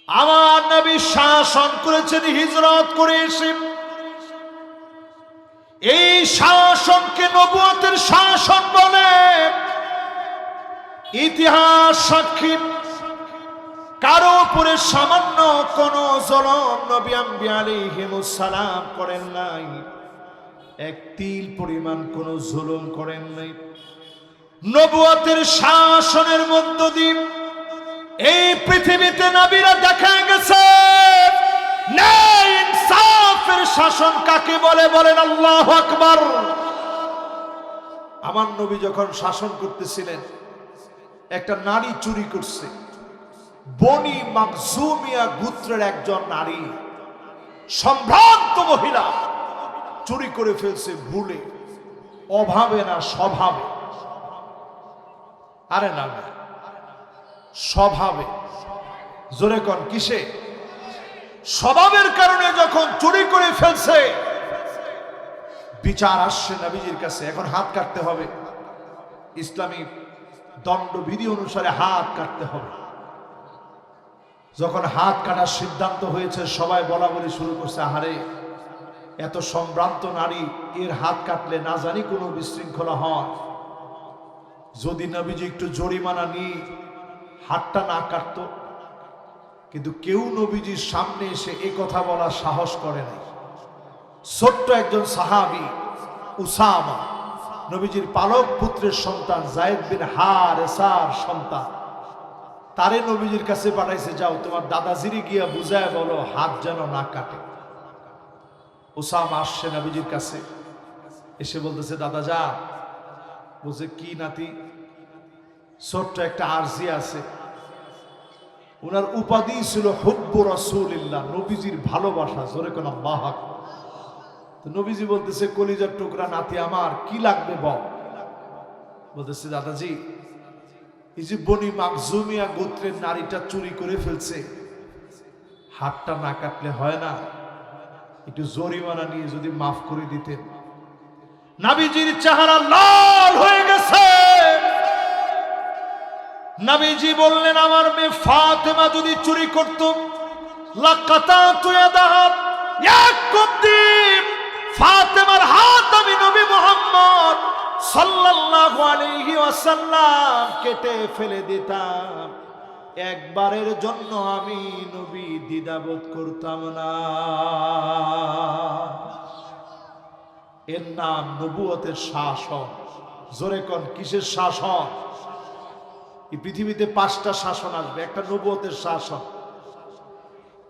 আমার নবী শাসন করেছেন হিজরত করে এসে। এই শাসনকে নবুয়তের শাসন বলে। ইতিহাস সাক্ষী কারো উপরে সামান্য কোন জুলুম নবী আম্বিয়া আলাইহিমুস সালাম করেন নাই, এক তিল পরিমাণ কোন জুলুম করেন নাই। নবুয়তের শাসনের মধ্য দিয়ে এই পৃথিবীতে নবীরা দেখা গেছে ন্যায় ইনসাফের শাসন কাকে বলে, বলেন আল্লাহু আকবার। আমার নবী যখন শাসন করতেছিলেন, একটা নারী চুরি করছে। বনি মাখজুমিয়া গোত্রের একজন নারী, সম্ভ্রান্ত মহিলা, চুরি করে ফেলছে ভুলে, অভাবে না স্বভাবে। আরে না স্বভাবে, জোরে কোন কিসে? স্বভাবের কারণে যখন চুরি করে ফেলছে, বিচার আসছে নবীজির কাছে। এখন হাত কাটতে হবে, ইসলামী দণ্ডবিধি অনুসারে হাত কাটতে হবে। যখন হাত কাটার সিদ্ধান্ত হয়েছে, সবাই বলা বলি শুরু করছে, আহারে এত সম্ভ্রান্ত নারী, এর হাত কাটলে না জানি কোনো বিশৃঙ্খলা হয়। যদি নবীজি একটু জরিমানা নিয়ে হাতটা না কাটতো। কিন্তু কেউ নবীজির সামনে এসে এ কথা বলার সাহস করে নাই। ছোট্ট একজন সাহাবী উসামা, নবীজির পালক পুত্রের সন্তান, যায়েদ বিন হারেসার সন্তান, তারে নবীজির কাছে পাঠাইছে, যাও তোমার দাদাজিরে গিয়া বুঝায় বলো হাত যেন না কাটে। উসামা আসছে নবীজির কাছে, এসে বলতেছে, দাদা যা। বলছে, কি নাতি? ছোট্ট একটা আরজি আছে। উনার উপাধি ছিল হুব্বু রাসূলিল্লাহ, নবীজির ভালোবাসা। জোরে কোন আল্লাহু আকবার। তো নবীজি বলতেছে, কলিজার টুকরা নাতি আমার, কি লাগবে বল। বলতেছে, দাদাজি এই যে বনি মাখজুমিয়া গোত্রের নারীটা চুরি করে ফেলছে, হাতটা না কাটলে হয় না, একটু জরিমানা নিয়ে যদি মাফ করে দিতেন। নবীজির চেহারা লাল হয়ে গেছে। নবীজি বললেন, আমার মেয়ে ফাতেমা যদি চুরি করত, লাকাতাতু ইয়াদাহা, ফাতেমার হাত আমি নবী মুহাম্মদ সাল্লাল্লাহু আলাইহি ওয়াসাল্লাম কেটে ফেলে দিতাম। একবারের জন্য আমি নবী দ্বিধাবোধ করতাম না। এর নাম নবুয়তের শাসন। জোরে কোন কিসের শাসন? এই পৃথিবীতে 5টা শাসন আসবে, একটা নবুয়তের শাসন।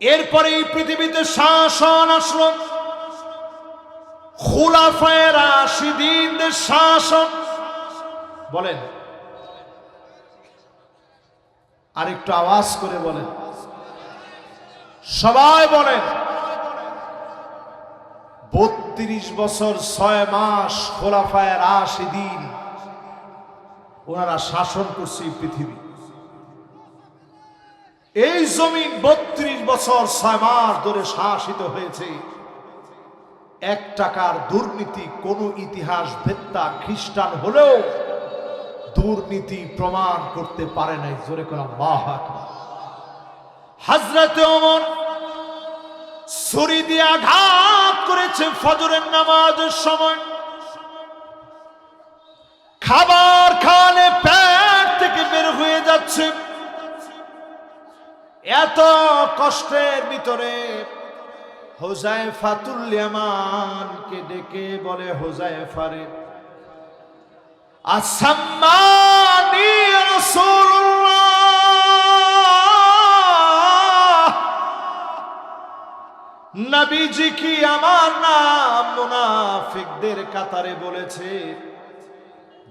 এরপরে এই পৃথিবীতে শাসন আসলো খুলাফায়ে রাশিদিনদের শাসন। বলেন, আরেকটু আওয়াজ করে বলেন, সবাই বলেন। 32 বছর 6 মাস খুলাফায়ে রাশিদিন ওনারা শাসন করছে এই পৃথিবী। এই জমিন 32 বছর 6 মাস ধরে শাসিত হয়েছে। 1 টাকার দুর্নীতি কোন ইতিহাস বেত্তা খ্রিস্টান হলেও দুর্নীতি প্রমাণ করতে পারে নাই। জোরে করে আল্লাহু আকবার। হযরত ওমর ছুরি দিয়ে আঘাত করেছে ফজরের নামাজের সময়। খাবার খালে পেট থেকে বের হয়ে যাচ্ছে। এত কষ্টের ভিতরে হুযায়ফাতুল ইয়ামানকে ডেকে বলে, হুযায়ফারে, আসাম্মানি রাসূলুল্লাহ, নবীজি কি আমার নাম মুনাফিকদের কাতারে বলেছে?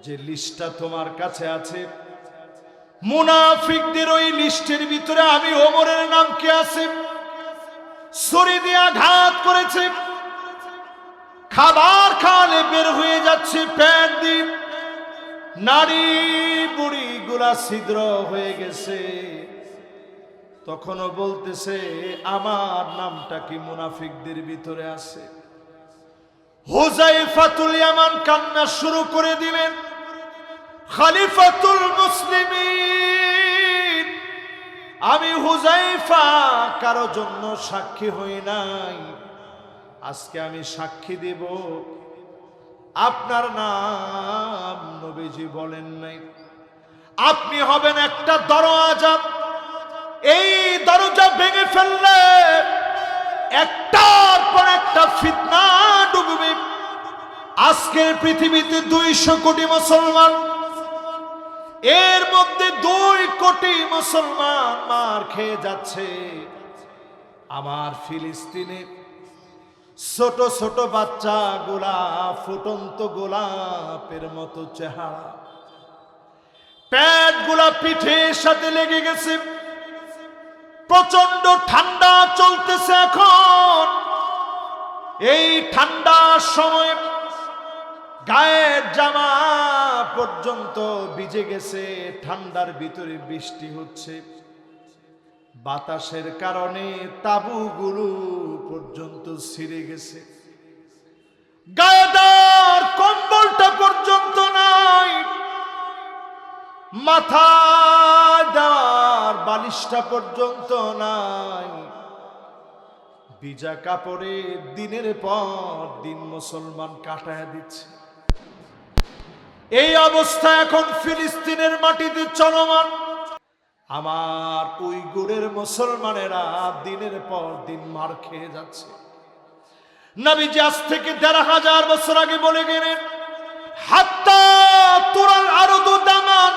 যে লিস্টটা তোমার কাছে আছে, মুনাফিকদের ওই লিস্টের ভিতরে আমি ওমরের নাম কি আছে? ছুরি দিয়ে আঘাত করেছে। খাবার খালে বের হয়ে যাচ্ছে পেট দিয়ে। নারী বুড়ি গুলা ছিদ্র হয়ে গেছে। তখনও বলতেছে আমার নামটা কি মুনাফিকদের ভিতরে আছে। হুযায়ফাতুল ইয়ামান কান্না শুরু করে দিলেন। খলিফাতুল মুসলিমিন, আমি হুযায়ফা কারো জন্য সাক্ষী হই নাই, আজকে আমি সাক্ষী দেব আপনার নাম নবীজি বলেন নাই। আপনি হবেন একটা দরজা, এই দরজা ভেঙে ফেললে একটার পর একটা ফিতনা ডুববে। আজকের পৃথিবীতে 200 কোটি মুসলমান, এর মধ্যে 2 কোটি মুসলমান মার খেয়ে যাচ্ছে। আমার ফিলিস্তিনে ছোট ছোট বাচ্চা গোলা ফুটন্ত গোলাপের মতো চেহারা, পেট গুলা পিঠের সাথে লেগে গেছে। প্রচন্ড ঠান্ডা চলতেছে এখন। এই ঠান্ডার সময় গায়ের জামা পর্যন্ত ভিজে গেছে, ঠান্ডার ভিতরে বৃষ্টি হচ্ছে, বাতাসের কারণে তাঁবুগুলো পর্যন্ত ছিঁড়ে গেছে, গায়েদার কম্বলটা পর্যন্ত নাই, মাথা দেওয়ার বালিশটা পর্যন্ত নাই। ভিজা কাপড়ে দিনের পর দিন মুসলমান কাটায় দিচ্ছে। এই অবস্থা এখন ফিলিস্তিনের মাটিতে চলমান। আমার উইগুরের মুসলমানেরা দিনের পর দিন মার খেয়ে যাচ্ছে। নবীজি আজ থেকে ১৫০০ বছর আগে বলে গেলেন, হাত্তা তুরাল আরদু দামান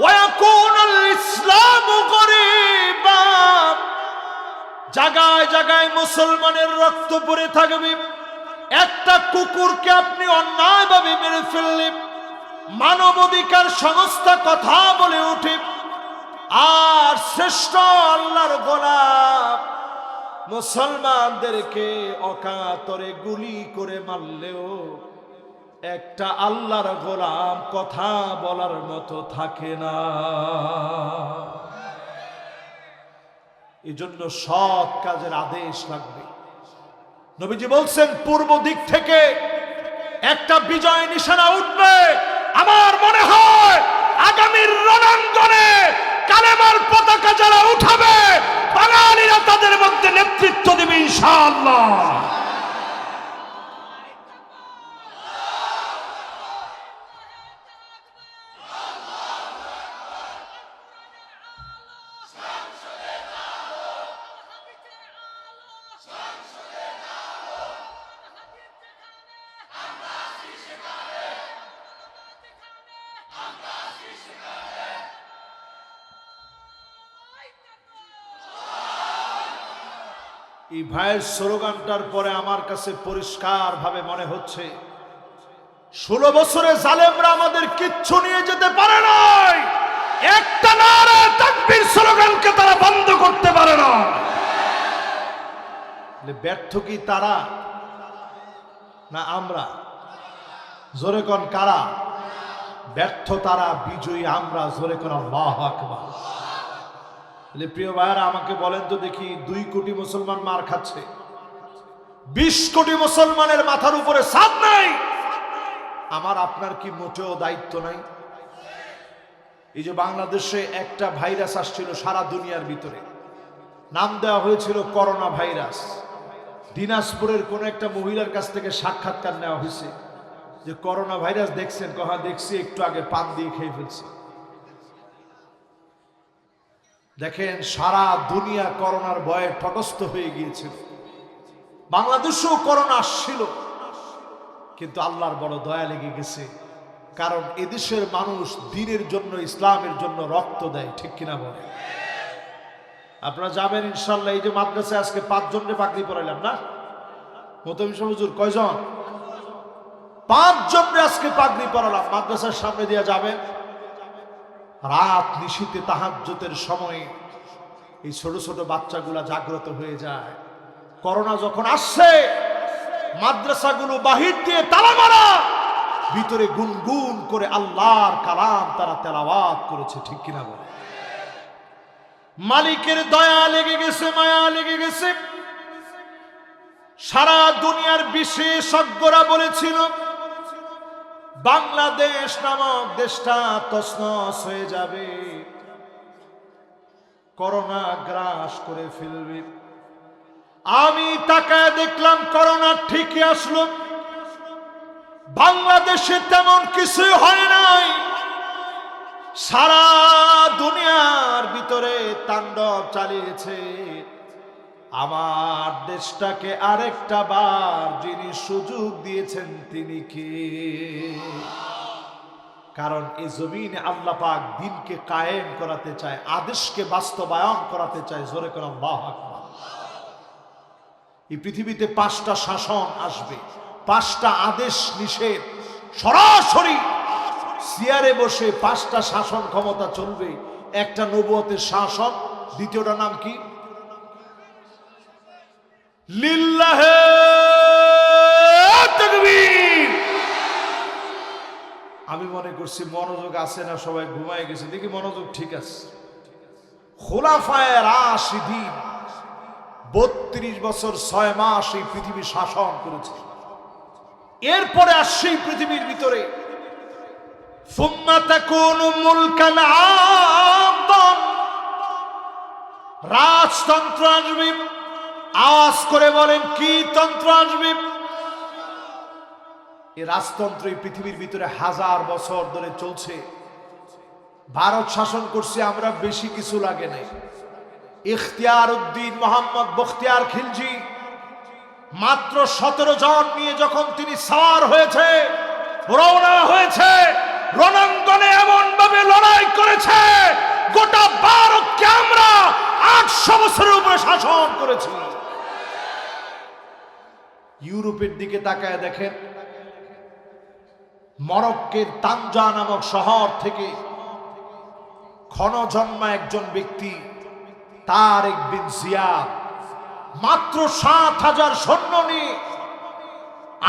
ওয়া ইয়াকুনুল ইসলামু গরীবা। জায়গায় জায়গায় মুসলমানের রক্ত পড়ে থাকবে। একটা কুকুরকে আপনি অন্যায়ভাবে মেরে ফেললে মানবাধিকার সংস্থা কথা বলে ওঠে, আর শ্রেষ্ঠ আল্লাহর গোলাম মুসলমানদেরকে অকাতরে গুলি করে মারলেও একটা আল্লাহর গোলাম কথা বলার মতো থাকে না। এজন্য সৎ কাজের আদেশ লাগবে। নবীজি বলছেন পূর্ব দিক থেকে একটা বিজয় নিশানা উঠবে। আমার মনে হয় আগামীর রণাঙ্গনে কালেমার পতাকা যারা উঠাবে বাঙালিরা তাদের মধ্যে নেতৃত্ব দেবে ইনশাআল্লাহ। এই ভাইয়ের স্লোগানটার পরে আমার কাছে পরিষ্কার ভাবে মনে হচ্ছে 16 বছরে জালেমরা আমাদের কিচ্ছু নিয়ে যেতে পারে নাই। একটা নারে তাকবীর স্লোগানকে তারা বন্ধ করতে পারে না। ব্যর্থ কি তারা না আমরা? জোরে কোন কারা? ব্যর্থ তারা, বিজয়ী আমরা। জোরে কোন আল্লাহু আকবার। প্রিয় ভাইরা, আমাকে বলেন তো দেখি, 2 কোটি মুসলমান মার খাচ্ছে, 20 কোটি মুসলমানের মাথার উপরে ছাদ নাই। আমার আপনার কি মোটেও দায়িত্ব নাই? এই যে বাংলাদেশে একটা ভাইরাস আসছিল সারা দুনিয়ার ভিতরে, নাম দেওয়া হয়েছিল করোনা ভাইরাস। দিনাজপুরের কোন একটা মহিলার কাছ থেকে সাক্ষাৎকার নেওয়া হয়েছে যে করোনা ভাইরাস দেখছেন? কহা দেখছি, একটু আগে পান দিয়ে খেয়ে ফেলছি। দেখেন, সারা দুনিয়া করোনার ভয়ে তটস্থ হয়ে গিয়েছিল। বাংলাদেশেও করোনা আসছিল, কিন্তু আল্লাহর বড় দয়া লেগে গেছে। কারণ এদেশের মানুষ দ্বীনের জন্য, ইসলামের জন্য রক্ত দেয়, ঠিক কিনা বলে? আপনারা যাবেন ইনশাল্লাহ। এই যে মাদ্রাসায় আজকে 5 জনকে পাগড়ি পরাইলাম না? মোহতামিম সাহেব হুজুর কয়জন? 5 জনকে আজকে পাগড়ি পরালাম। মাদ্রাসার সামনে দিয়ে যাবেন, রাত নিশীথে তাহাজ্জুদের সময় এই ছোট ছোট বাচ্চাগুলা জাগ্রত হয়ে যায়। করোনা যখন আসছে, মাদ্রাসাগুলো বাহির দিয়ে তালা মারা, ভিতরে গুনগুন করে আল্লাহর কালাম তারা তেলাওয়াত করেছে, ঠিক কিনা বলে? মালিকের দয়া লেগে গেছে, মায়া লেগে গেছে। সারা দুনিয়ার বিশেষজ্ঞরা বলেছিল বাংলাদেশ নামক দেশটা তছনছ হয়ে যাবে, করোনা গ্রাস করে ফেলবে। আমি তাকায় দেখলাম করোনা ঠিকই আসলো, বাংলাদেশে তেমন কিছু হয় নাই। সারা দুনিয়ার ভিতরে তাণ্ডব চালিয়েছে। আমার দেশটাকে আরেকটা বার যিনি সুযোগ দিয়েছেন তিনি কে? কারণ এই জমিনে আল্লাহ পাক দিনকে কায়েম করাতে চায়, আদেশকে বাস্তবায়ন করাতে চায়। জোরে করে আল্লাহু আকবার। এই পৃথিবীতে 5টা শাসন আসবে, 5টা আদেশ নিষেধ। সরাসরি চেয়ারে বসে 5টা শাসন ক্ষমতা চলবে। একটা নবুয়তের শাসন, দ্বিতীয়টা নাম কি? লিল্লাহে তাকবীর। আমি মনে করছি মনোযোগ আছে না, সবাই ঘুমায় গেছে, দেখি মনোযোগ ঠিক আছে। খোলাফায়ে রাশিদিন 32 বছর 6 মাস এই পৃথিবী শাসন করেছে। এরপরে আসছে পৃথিবীর ভিতরে সুম্মা তাকুনু মুলকান আদান, রাজতন্ত্র আসবে। আওয়াজ করে বলেন কি তন্ত্র আসবে? এই রাজতন্ত্র এই পৃথিবীর ভিতরে 1000 বছর ধরে চলছে। ভারত শাসন করছে আমরা, বেশি কিছু লাগে নাই। ইখতিয়ার উদ্দিন মোহাম্মদ বখতিয়ার খিলজি মাত্র 17 জন নিয়ে যখন তিনি সাওয়ার হয়েছে, রওনা হয়েছে, রণাঙ্গনে এমন ভাবে লড়াই করেছে, গোটা ভারতকে আমরা 800 বছরের উপরে শাসন করেছি। ইউরোপের দিকে তাকায় দেখেন, মরক্কোর তানজা নামক শহর থেকে ক্ষণজন্মা একজন ব্যক্তি তারেক বিন জিয়াদ মাত্র 7000 সৈন্য নিয়ে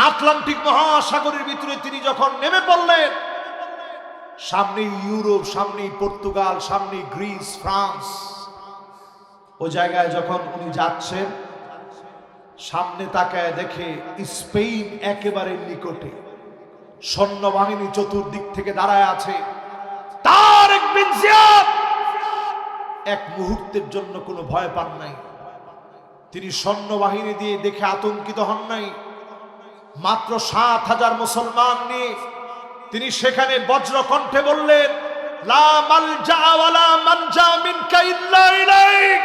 আটলান্টিক মহাসাগরের ভিতরে তিনি যখন নেমে পড়লেন, সামনে ইউরোপ, সামনে পর্তুগাল, সামনে গ্রিস, ফ্রান্স, ওই জায়গায় যখন উনি যাচ্ছেন, সামনে তাকায় দেখে স্পেন একেবারে নিকটে, সৈন্যবাহিনী চতুর্দিক থেকে দাঁড়ায় আছে। তারেক বিন জিয়াদ এক মুহূর্তের জন্য কোনো ভয় পান নাই। তিনি সৈন্যবাহিনী দিয়ে দেখে আতঙ্কিত হন নাই। মাত্র 7000 মুসলমান নিয়ে তিনি সেখানে বজ্র কণ্ঠে বললেন, লা মালজা ওয়ালা মানজা মিনকা ইল্লা ইলাইক।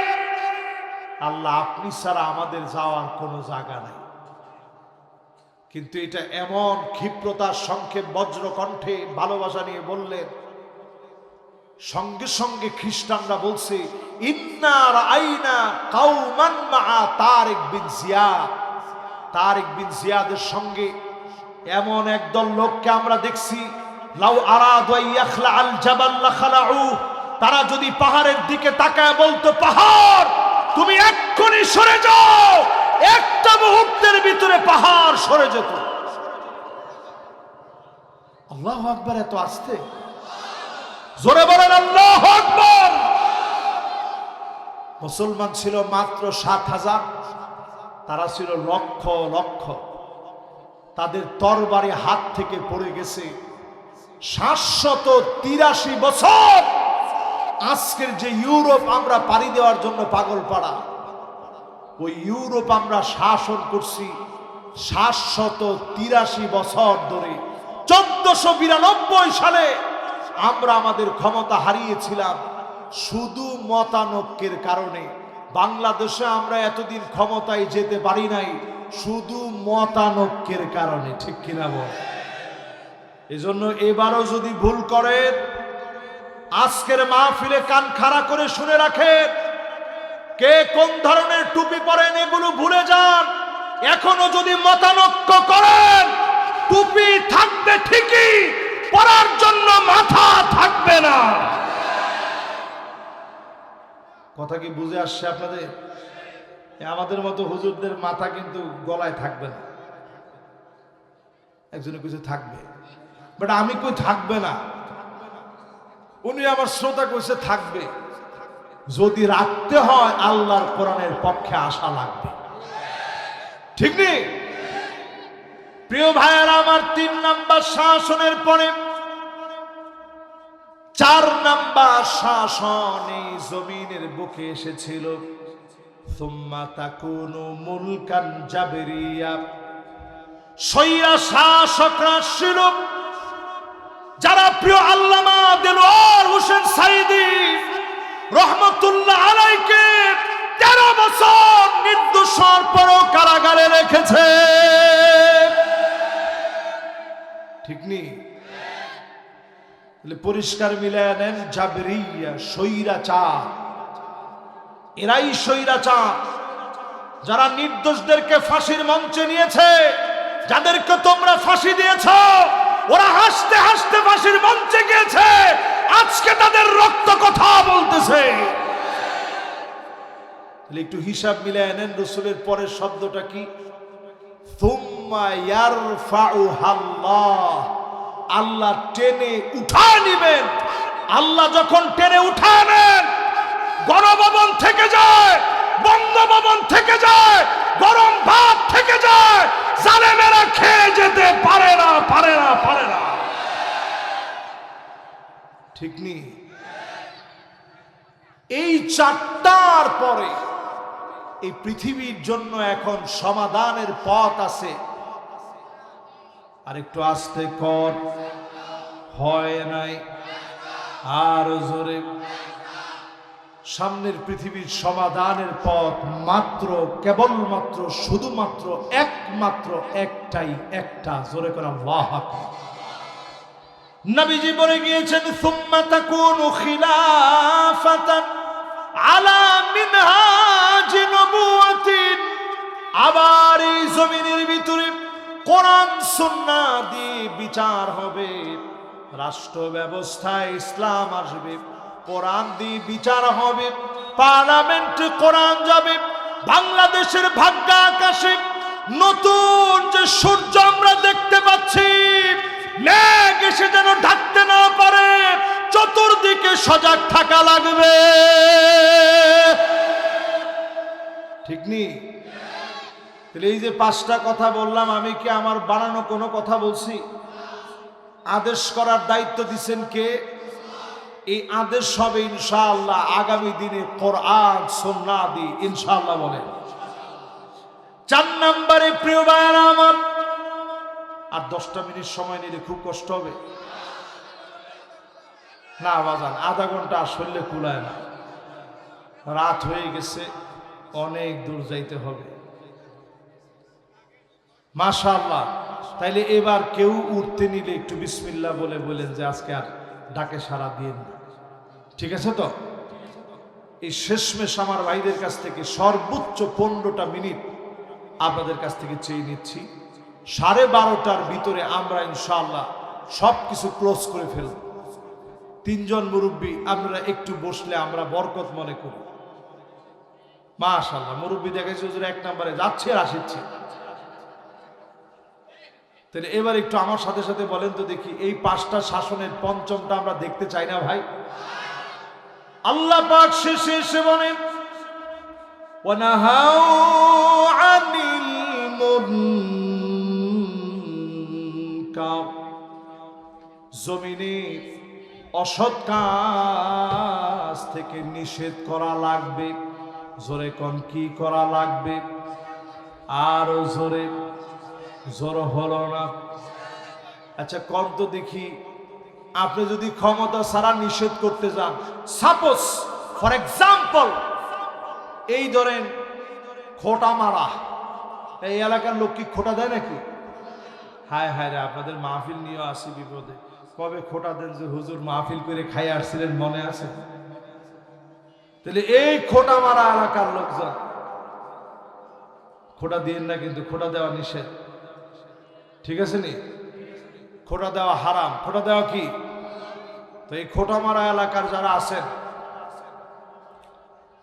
আল্লাহ, আপনি ছাড়া আমাদের যাওয়ার কোনো জায়গা নাই। কিন্তু এটা এমন ক্ষিপ্রতার সংক্ষেপ বজ্র কণ্ঠে ভালোবাসা নিয়ে বললেন, সঙ্গে সঙ্গে খ্রিস্টানরা বলছে, ইন্না রাআইনা কাওমান মা তারেক বিন জিয়াদ। তারেক বিন জিয়াদের সঙ্গে এমন একদল লোককে আমরা দেখছি, লাউ আরাদু ইয়াখলা আল জাবাল লাখালাউ। তারা যদি পাহাড়ের দিকে তাকায় বলতো, পাহাড় তুমি এক্ষুনি সরে যাও, একটা মুহূর্তের ভিতরে পাহাড় সরে যেত। আল্লাহু আকবার। এত আস্তে, জোরে বলেন আল্লাহু আকবার। মুসলমান ছিল মাত্র 7000, তারা ছিল লক্ষ লক্ষ। তাদের তরবারি হাত থেকে পড়ে গেছে 783 বছর। আজকের যে ইউরোপ আমরা পাড়ি দেওয়ার জন্য পাগল পাড়া, ওই ইউরোপ আমরা শাসন করছি 783 বছর ধরে। 1492 সালে আমরা আমাদের ক্ষমতা হারিয়েছিলাম শুধু মতানৈক্যের কারণে। বাংলাদেশে আমরা এতদিন ক্ষমতায় যেতে পারি নাই শুধু মতানৈক্যের কারণে, ঠিক কিনা বল? এজন্য এবারও যদি ভুল করেন, আজকের মাহফিলে কান খাড়া করে শুনে রাখেন, কে কোন ধরনের টুপি পরেন এগুলো ভুলে যান। এখনো যদি মতানৈক্য করেন, টুপি থাকবে ঠিকই, পরার জন্য মাথা থাকবে না। কথা কি বুঝে আসছে আপনাদের? আমাদের মতো হুজুরদের মাথা কিন্তু গলায় থাকবে না। একজনে কিছু থাকবে, বাট আমি কই থাকবে না। উনি আমার শ্রোতা কইছে থাকবে। যদি রাখতে হয় আল্লাহর কোরআনের পক্ষে আসা লাগবে, ঠিক নেই? প্রিয় ভাইয়েরা আমার, 3 নাম্বার শাসনের পরে 4 নাম্বার শাসন এই জমিনের বুকে এসেছিল। সুম্মা তাকুনু মুলকান জাবরিয়া, স্বৈরা শাসকরা ছিল যারা প্রিয় আল্লামা দেলোয়ার হোসেন সাইদি রহমতুল্লাহ আলাইকে 13 বছর নির্দোষের পরও কারাগারে রেখেছে, ঠিক নেই? পরিষ্কার মিলায় নেন, জাবরিয়া স্বৈরাচার, এরাই স্বৈরাচার যারা নির্দোষদেরকে ফাঁসির মঞ্চে নিয়েছে। যাদেরকে তোমরা ফাঁসি দিয়েছ ওরা হাসতে হাসতে ফাঁসির মঞ্চে গিয়েছে, আজকে তাদের রক্ত কথা বলতেছে। একটু হিসাব মিলায় নেন, রাসূলের পরের শব্দটা কি? সুম্মা ইয়ারফাউহাল্লাহ, আল্লাহ টেনে উঠায় নিবেন। আল্লাহ যখন টেনে উঠায় নেন, গণভবন থেকে যায়, বঙ্গভবন থেকে যায়, গরম ভাত থেকে যায়, জালেমেরা খেয়ে যেতে পারে না, পারে না, পারে না, ঠিক নেই? এই 4টার পরে এই পৃথিবীর জন্য এখন সমাধানের পথ আছে। আর একটু আস্তে কর, হয় নাই, আর জোরে। সামনের পৃথিবীর সমাধানের পথ মাত্র, কেবলমাত্র, শুধুমাত্র, একমাত্র একটাই, একটা। জোরে করে আল্লাহু আকবার। নবীজি বলে গিয়েছেন, সুম্মা তাকুনু খিলাফাতান আলা মিনহাজি নবুওয়াতিন, আবার এই জমিনের ভিতরে কোরআন সুন্নাহ দিয়ে বিচার হবে, রাষ্ট্র ব্যবস্থায় ইসলাম আসবে, কোরআন দিয়ে বিচার হবে, পার্লামেন্টে কোরআন যাবে। বাংলাদেশের ভাগ্য আকাশে নতুন যে সূর্য আমরা দেখতে পাচ্ছি, মেঘ এসে যেন ঢাকতে না পারে, চতুর্দিকে সজাগ থাকা লাগবে, ঠিক নেই? এই যে 5টা কথা বললাম, আমি কি আমার বানানো কোনো কথা বলছি? আদেশ করার দায়িত্ব দিচ্ছেন কে? এই আদেশ হবে ইনশাআল্লাহ আগামী দিনে কোরআন সুন্নাহ দিয়ে, ইনশাআল্লাহ বলেন। 4 নম্বরে প্রিয় ভাইরা আমার, আর 10টা মিনিট সময় নিলে খুব কষ্ট হবে না বাজান, আধা ঘন্টা আসলে কুলায় না, রাত হয়ে গেছে, অনেক দূর যাইতে হবে। মাশাআল্লাহ, তাইলে এবার কেউ উঠতে নিলে একটু বিসমিল্লাহ বলে বলেন যে আজকে আর ডাকে সাড়া দিয়ে না, ঠিক আছে তো? এই শেষমেশ আমার ভাইদের কাছ থেকে সর্বোচ্চ 15টা মিনিট আপনাদের কাছ থেকে চেয়ে নিচ্ছি। 12:30টার ভিতরে আমরা ইনশাআল্লাহ সবকিছু ক্লোজ করে ফেলব। 3 জন মুরব্বী আমরা একটু বসলে আমরা বরকত মনে করি। মাশাআল্লাহ, মুরব্বী দেখাচ্ছি হুজুর 1 নম্বরে যাচ্ছে আর আসছে। তাহলে এবার একটু আমার সাথে সাথে বলেন তো দেখি, এই 5টা শাসনের 5মটা আমরা দেখতে চাই না ভাই? আল্লাহ পাক শেষে এসে বলেন, ওয়ানাহাউ আনিল মুনকার, জমিনে অসৎ কাজ থেকে নিষেধ করা লাগবে। জোরে কোন কি করা লাগবে? আরো জোরে, জোর হলো না। আচ্ছা কোন তো দেখি, আপনি যদি ক্ষমতা ছাড়া নিষেধ করতে যান, সাপোজ ফর এক্সাম্পল এই ধরেন খোটা মারা, এই এলাকার লোক কি খোটা দেয় নাকি? হায় হায় রে, আপনাদের মাহফিল নিয়ে আসি বিপদে। কবে খোটা দেন যে হুজুর মাহফিল করে খাই আসছিলেন, মনে আছে? তাহলে এই খোটা মারা এলাকার লোকজন খোটা দিন না, কিন্তু খোটা দেওয়া নিষেধ, ঠিক আছে নি? খোটা দেওয়া হারাম। খোটা দেওয়া কি? তো এই খোটা মারা এলাকার যারা আছেন,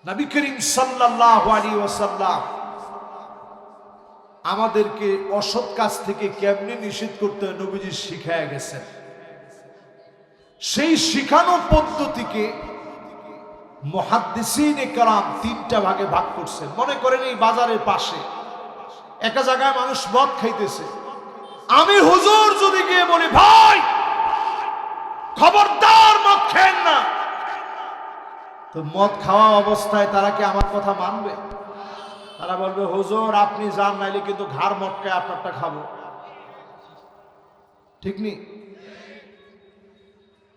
নবী করিম সাল্লাল্লাহু আলাইহি ওয়াসাল্লাম আমাদেরকে অসৎ কাজ থেকে কেমনে নিষেধ করতে হয় নবীজি শিখায় গেছেন। সেই শিখানো পদ্ধতিকে মুহাদ্দিসিনে কেরাম তিনটা ভাগে ভাগ করছেন। মনে করেন এই বাজারের পাশে একটা জায়গায় মানুষ মদ খাইতেছে, আমি হুজুর যদি গিয়ে বলি ভাই খবরদার মদ খেন না, তো মদ খাওয়া অবস্থায় তারা কি আমার কথা মানবে? তারা বলবে হুজুর আপনি যান, নাইলে কিন্তু ঘাড় মটকায় আপনারটা খাবো। ঠিক নেই?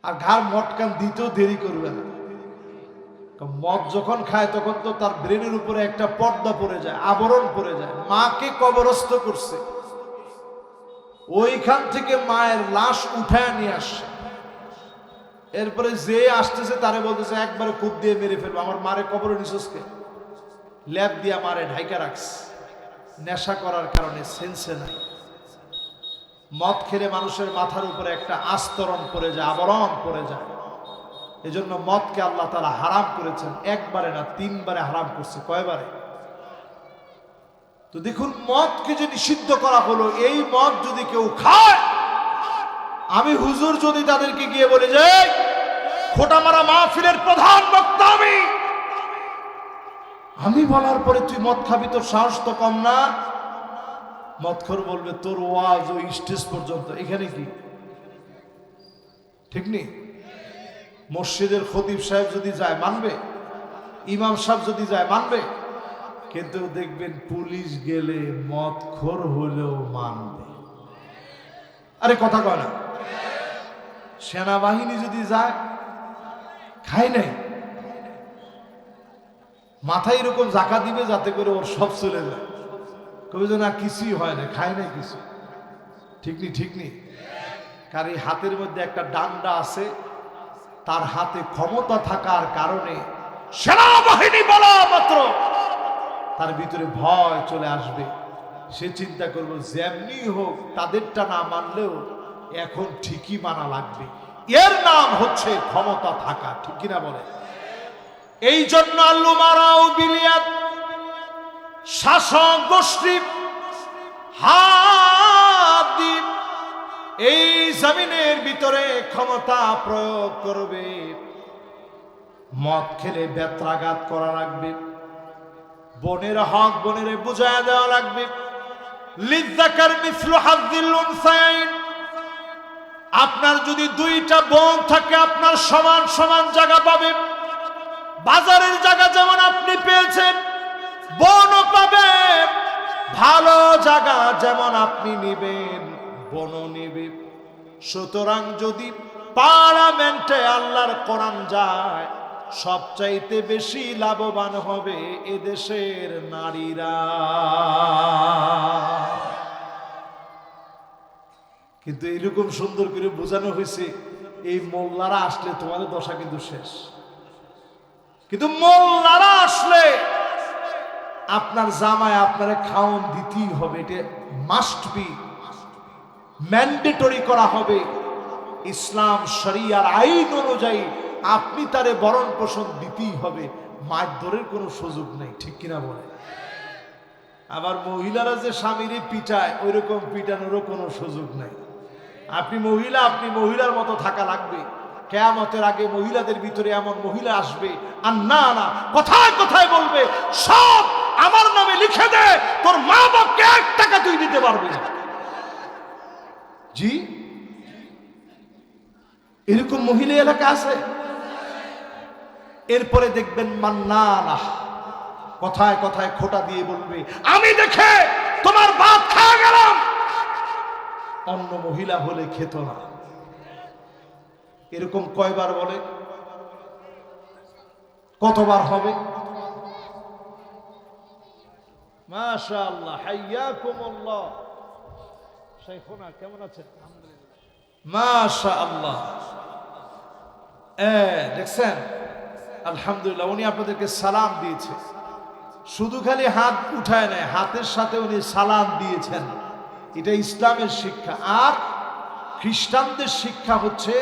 আর ঘাড় মটকান দিতেও দেরি করবে না। মদ যখন খায় তখন তো তার ব্রেনের উপরে একটা পর্দা পড়ে যায়, আবরণ পড়ে যায়। মাকে কবরস্থ করছে, ওইখান থেকে মায়ের লাশ উঠায় নিয়ে আসছে। এরপরে যে আসতেছে তারে বলতেছে একবারে খুব দিয়ে মেরে ফেলবো, আমার মারে কবরে নিচসকে ল্যাব দিয়া মারে ঢাইকা রাখছে। নেশা করার কারণে সেন্সে নাই। মদ খেলে মানুষের মাথার উপরে একটা আস্তরণ পড়ে যায়, আবরণ পড়ে যায়। এজন্য মদকে আল্লাহ তাআলা হারাম করেছেন, একবারে না 3 বারে হারাম করছে। কয়বারে? তো দেখুন, মদকে যে নিষিদ্ধ করা হলো, এই মদ যদি কেউ খায়, আমি হুজুর যদি তাদেরকে গিয়ে বলে যে খোটা মারা মাহফিলের প্রধান বক্তা আমি বলার পরে তুই মদ খাবি, তোর সাহস তো কম না। মদখোর বলবে তোর ওয়াজ ওই স্টেজ পর্যন্ত, এখানে কি? ঠিক নেই? মসজিদের খতিব সাহেব যদি যায় মানবে, ইমাম সাহেব যদি যায় মানবে, কিন্তু দেখবেন পুলিশ গেলে মদখোর হলেও মানবে। আরে কথা কয় না? সেনাবাহিনী যদি যায়, খাই নাই, মাথায় এরকম জাকা দিবে যাতে করে ওর সব চলে যায়। কবে যে না কিছুই হয় না, খায় নাই কিছু। ঠিক নেই? ঠিক নেই? কার এই হাতের মধ্যে একটা ডান্ডা আছে, তার হাতে ক্ষমতা থাকার কারণে সেনাবাহিনী বলা মাত্র তার ভিতরে ভয় চলে আসবে। সে চিন্তা করবো যেমনি হোক তাদেরটা না মানলেও এখন ঠিকই মানা লাগবে। এর নাম হচ্ছে ক্ষমতা থাকা। ঠিক কিনা বলে? এই জন্য আল্লুমারাও বিলিয়াত শাসক গোষ্ঠী হাদি এই জমিনের ভিতরে ক্ষমতা প্রয়োগ করবে। মদ খেলে বেত্রাঘাত করা লাগবে, বোনের হক বোনের বুঝায় দেওয়া লাগবে। লিযাকার মিসলু হাযযিল উনসায়াইন, আপনার যদি 2টা বোন থাকে আপনার সমান সমান জায়গা পাবে। বাজারের জায়গা যেমন আপনি পেয়েছেন, বোনও পাবেন। ভালো জায়গা যেমন আপনি নিবেন, বোনও নিবে। সুতরাং যদি পার্লামেন্টে আল্লাহর কোরআন যায়, সবচাইতে বেশি লাভবান হবে এদেশের নারীরা। কিন্তু এরকম সুন্দর করে বোঝানো হয়েছে, এই মোল্লারা আসলে তোমাদের দশা কিন্তু শেষ। কিন্তু মোল্লারা আসলে আপনার জামায় আপনারা খাওন দিতেই হবে, এটা মাস্ট বি, ম্যান্ডেটরি করা হবে। ইসলাম শরিয়ার আইন অনুযায়ী আপনি তারে ভরণ পোষণ দিতেই হবে, মারধরের কোনো সুযোগ নেই। ঠিক কিনা বলে? আবার মহিলারা যে স্বামীরে পিটায়, ওই রকম পিটানোরও কোনো সুযোগ নাই। আপনি মহিলা, আপনি মহিলার মতো থাকা লাগবে। কিয়ামতের আগে মহিলাদের ভিতরে এমন মহিলা আসবে, আর না না কথায় কথায় বলবে সব আমার নামে লিখে দে, তোর মা বাপকে 1 টাকা তুই দিতে পারবি না। জি, এরকম মহিলা এলাকা আছে। এরপরে দেখবেন মান্নানা কথায় কথায় খোটা দিয়ে বলবে আমি দেখে তোমার ভাত খাওয়া গেলাম, অন্য মহিলা হলে খেত না। এরকম কয়বার বলে? কতবার হবে? মাশাআল্লাহ, হাইয়াকুমুল্লাহ। শাইখুনা কেমন আছেন? মাশাআল্লাহ। দেখছেন, আলহামদুলিল্লাহ, উনি আপনাদেরকে সালাম দিয়েছে। শুধু খালি হাত উঠায় নাই, হাতের সাথে উনি সালাম দিয়েছেন। এটা ইসলামের শিক্ষা। আর খ্রিস্টানদের শিক্ষা হচ্ছে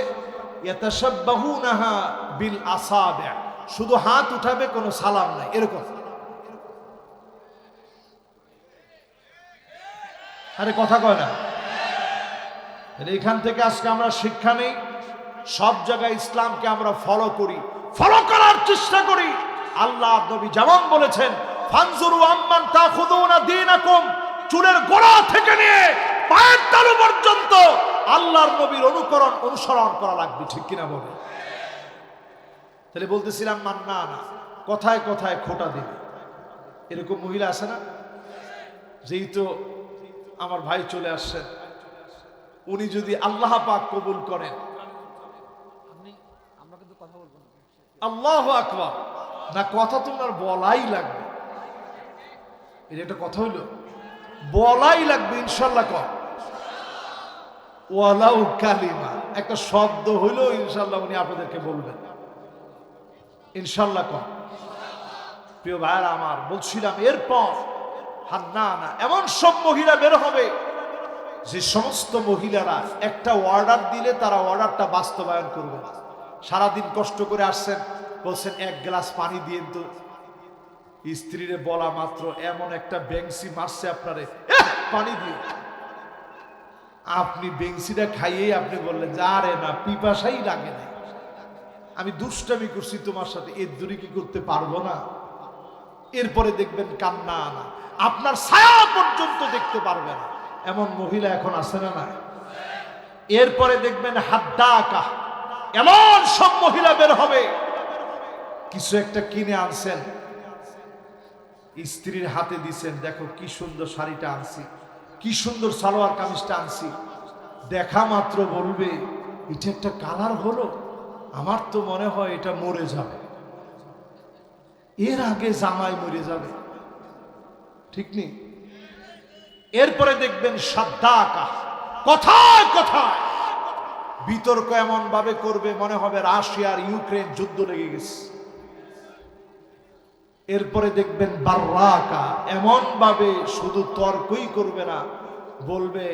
ইয়াতাশাব্বাহুনাহা বিল আসাবি', শুধু হাত উঠাবে, কোনো সালাম নাই, এরকম। আরে কথা কয় না? এখান থেকে আজকে আমরা শিক্ষা নেই, সব জায়গায় ইসলামকে আমরা ফলো করি। ফলো করার চেষ্টা করি। আল্লাহ নবী যেমন বলেছেন, ফানজুরু আম্মান তাখুযুনা দীনাকুম, চুলের গোড়া থেকে নিয়ে পায়ের তালু পর্যন্ত আল্লাহর নবীর অনুসরণ করা লাগবে, ঠিক কিনা বলে? তাহলে বলতেছিলাম না, কথায় কথায় খোটা দিবে। এরকম মহিলা আছে না? যেই তো আমার ভাই চলে আসছেন, উনি যদি আল্লাহ পাক কবুল করেন, আল্লাহু আকবার, না কথা তোমার বলাই লাগবে। এটা একটা কথা হইল, বলাই লাগবে ইনশাল্লাহ। কর ওয়ালাউ কালিমা, একটা শব্দ হইলো ইনশাল্লাহ উনি আপনাদেরকে বলবেন ইনশাল্লাহ। কর প্রিয় ভাইরা আমার, বলছিলাম এরপর না এমন সব মহিলা বের হবে যে সমস্ত মহিলারা একটা অর্ডার দিলে তারা অর্ডারটা বাস্তবায়ন করবে না। সারাদিন কষ্ট করে আসছেন, বলছেন এক গ্লাস পানি দিয়ে তো, স্ত্রীরে বলা মাত্র এমন একটা বেংসি মারছে আপনারে, পানি দিয়ে। আপনি বেংসিটা খাইয়েই আপনি বললেন যে আরে না, পিপাসাই লাগে না, আমি দুষ্টামি করছি তোমার সাথে, এর দূরে কি করতে পারবো না। এরপরে দেখবেন কান্না আনা, আপনার ছায়া পর্যন্ত দেখতে পারবে না। এমন মহিলা এখন আছে না না? এরপরে দেখবেন হাদ্দাকা, এমন সব মহিলা বের হবে, কিছু একটা কিনে আনছেন, স্ত্রীর হাতে দিছেন, দেখো কি সুন্দর শাড়িটা আনছি, কি সুন্দর সালোয়ার কামিজটা আনছি, দেখা মাত্র বলবে এটা একটা কালার হলো, আমার তো মনে হয় এটা মরে যাবে, এর আগে জামাই মরে যাবে, ঠিক নেই? এরপরে দেখবেন সাদ্দাকা, কথায় কথায় বিতর্ক এমন ভাবে করবে মনে হবে রাশিয়া আর ইউক্রেন যুদ্ধ লেগে গেছে। এরপরে দেখবেন বাররাকা, এমন ভাবে শুধু তর্কই করবে না, বলবে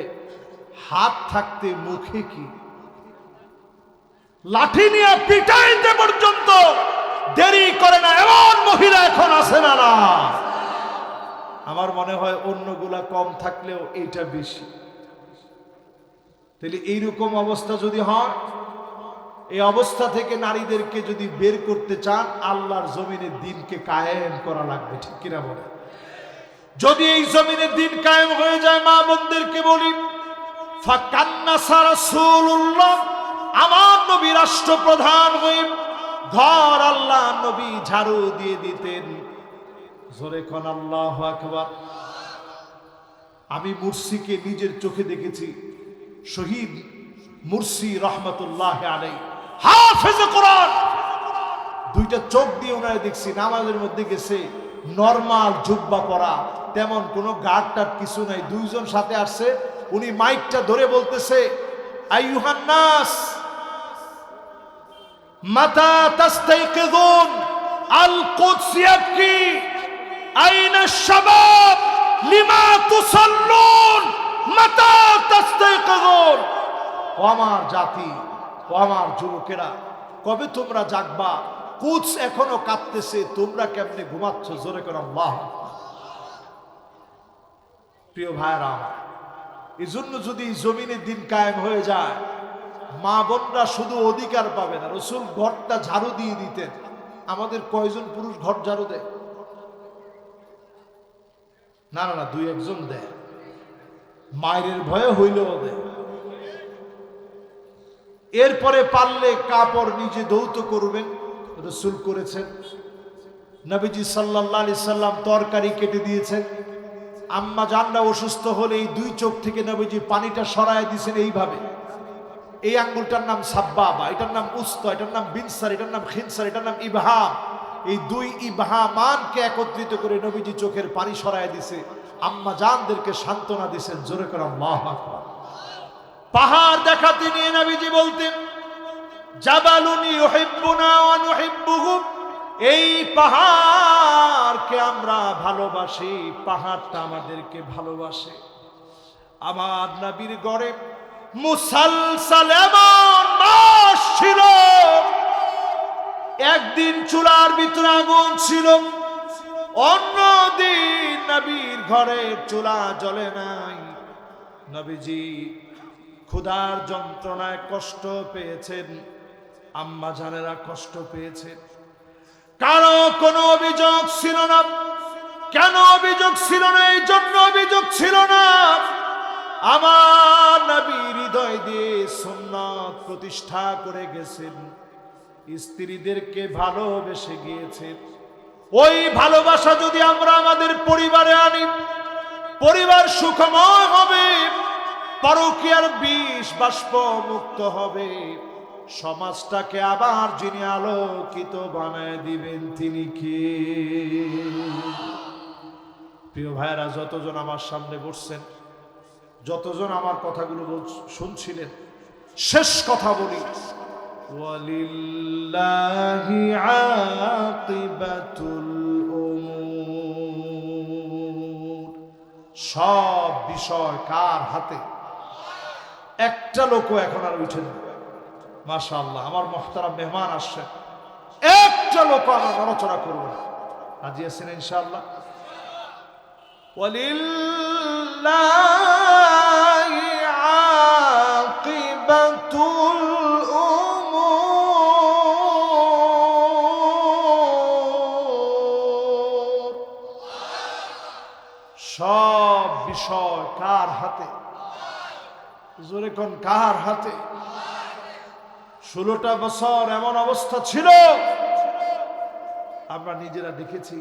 হাত থাকতে মুখে কি, লাঠি নিয়ে পিটাইতে পর্যন্ত দেরি করে না। এমন মহিলা এখন আছে না না? আমার মনে হয় অন্যগুলা কম থাকলেও এইটা বেশি। তাহলে এইরকম অবস্থা যদি হয়, এই অবস্থা থেকে নারীদেরকে যদি বের করতে চান, আল্লাহর জমিনে দিনকে কায়েম করা লাগবে, ঠিক কিনা বলে? যদি এই জমিনে দিন কায়েম হয়ে যায়, মা বোনদেরকে বলি, ফাকান্নাসা রাসূলুল্লাহ, আমার নবী রাষ্ট্রপ্রধান হয়ে ঘর আল্লাহ নবী ঝাড়ু দিয়ে দিতেন। জোরে কোন আল্লাহু আকবার। আমি মুরসিকে নিজের চোখে দেখেছি, শহীদ মুরসি রহমতুল্লাহ আলাইহি, হাফেজ কোরআন, দুইটা চোখ দিয়ে ওনারে দেখছি, নামাজের মধ্যে গেছে, নরমাল জুব্বা পরা, তেমন কোনো গার্ড টার্ড কিছু নাই, দুইজন সাথে আসছে, উনি মাইকটা ধরে বলতেছে, আইয়ুহান নাস মাতা তাস্তাইকিযুন, আল কুদস ইয়াবকি, আইনা শাবাব লিমা তুসাল্লুন, মাতা তাস্তাইকিযুন। ও আমার জাতি, ও আমার যুবকেরা, কবে তোমরা জাগবা? কুদস এখনো কাঁপতেছে, তোমরা কেমনে ঘুমাচ্ছ? জোরে করে আল্লাহ। প্রিয় ভাইরা আমার, এই জন্য যদি জমিনে দিন কায়েম হয়ে যায়, মা বোনরা শুধু অধিকার পাবে না, রাসূল ঘরটা ঝাড়ু দিয়ে দিতেন। আমাদের কয়জন পুরুষ ঘর ঝাড়ু দেয়? না না না, দুই একজন দেয়, মায়ের ভয়ে হইলেও দেয়। এরপরে পারলে কাপড় নিজে ধৌত করবেন, রাসূল করেছেন। নবীজি সাল্লাল্লাহু আলাইহি সাল্লাম তরকারি কেটে দিয়েছেন। আম্মা জানরা অসুস্থ হলে এই দুই চোখ থেকে নবীজি পানিটা সরায় দিয়েছেন এইভাবে। এই আঙ্গুলটার নাম সাব্বাবা, এটার নাম উস্তা, এটার নাম বিনসার, এটার নাম খিনসার, এটার নাম ইবহাম। এই দুই ইবহামানকে একত্রিত করে নবীজি চোখের পানি সরায় দিছে, আম্মা জানদেরকে সান্ত্বনা দিয়েছেন। জোরে করে আল্লাহু আকবার। পাহাড় দেখাতে নিয়ে নবীজি বলতেন, জাবালুন ইউহিব্বুনা ওয়া নুহিব্বুহু, এই পাহাড়কে আমরা ভালোবাসি, পাহাড়টা আমাদেরকে ভালোবাসে। আমার নবীর গড়ে মুসালসাল এমন মাস ছিল, একদিন চুলার ভিতরে আগুন ছিল, অন্যদিন নবীর ঘরের চুলা জ্বলে নাই। নবীজি ক্ষুধার যন্ত্রণায় কষ্ট পেয়েছেন, আম্মা জানেরা কষ্ট পেয়েছে। কারো কোনো অভিযোগ ছিল না। কেন অভিযোগ ছিল না? এই জন্য অভিযোগ ছিল না, আমার নবী হৃদয় দিয়ে সুন্নাত প্রতিষ্ঠা করে গেছেন, স্ত্রীদেরকে ভালোবেসে গিয়েছে। ওই ভালোবাসা যদি আমরা আমাদের পরিবারে আনি, পরিবার সুখময় হবে, পরকীয়ার বিষ বাষ্প মুক্ত হবে, সমাজটাকে আবার যিনি আলোকিত বানায় দিবেন তিনি কে? প্রিয় ভাইরা, যতজন আমার সামনে বসছেন, যতজন আমার কথাগুলো শুনছিলেন, শেষ কথা বলি, ওয়ালিল্লাহি আকিবাতুল উমুর। সব বিষয় কার হাতে? একটা লোকও এখন আর উঠে না। মাশাআল্লাহ, আমার মুহতারাম মেহমান আসছেন, একটা লোক আমার নড়াচড়া করবে না। রাজি আছেন ইনশাআল্লাহ? ওয়ালিল্লাহি আকিবাতুল উমুর। সব বিষয় কার হাতে? জোরে কোন, কার হাতে? 16টা বছর এমন অবস্থা ছিল, আমরা নিজেরা দেখেছি,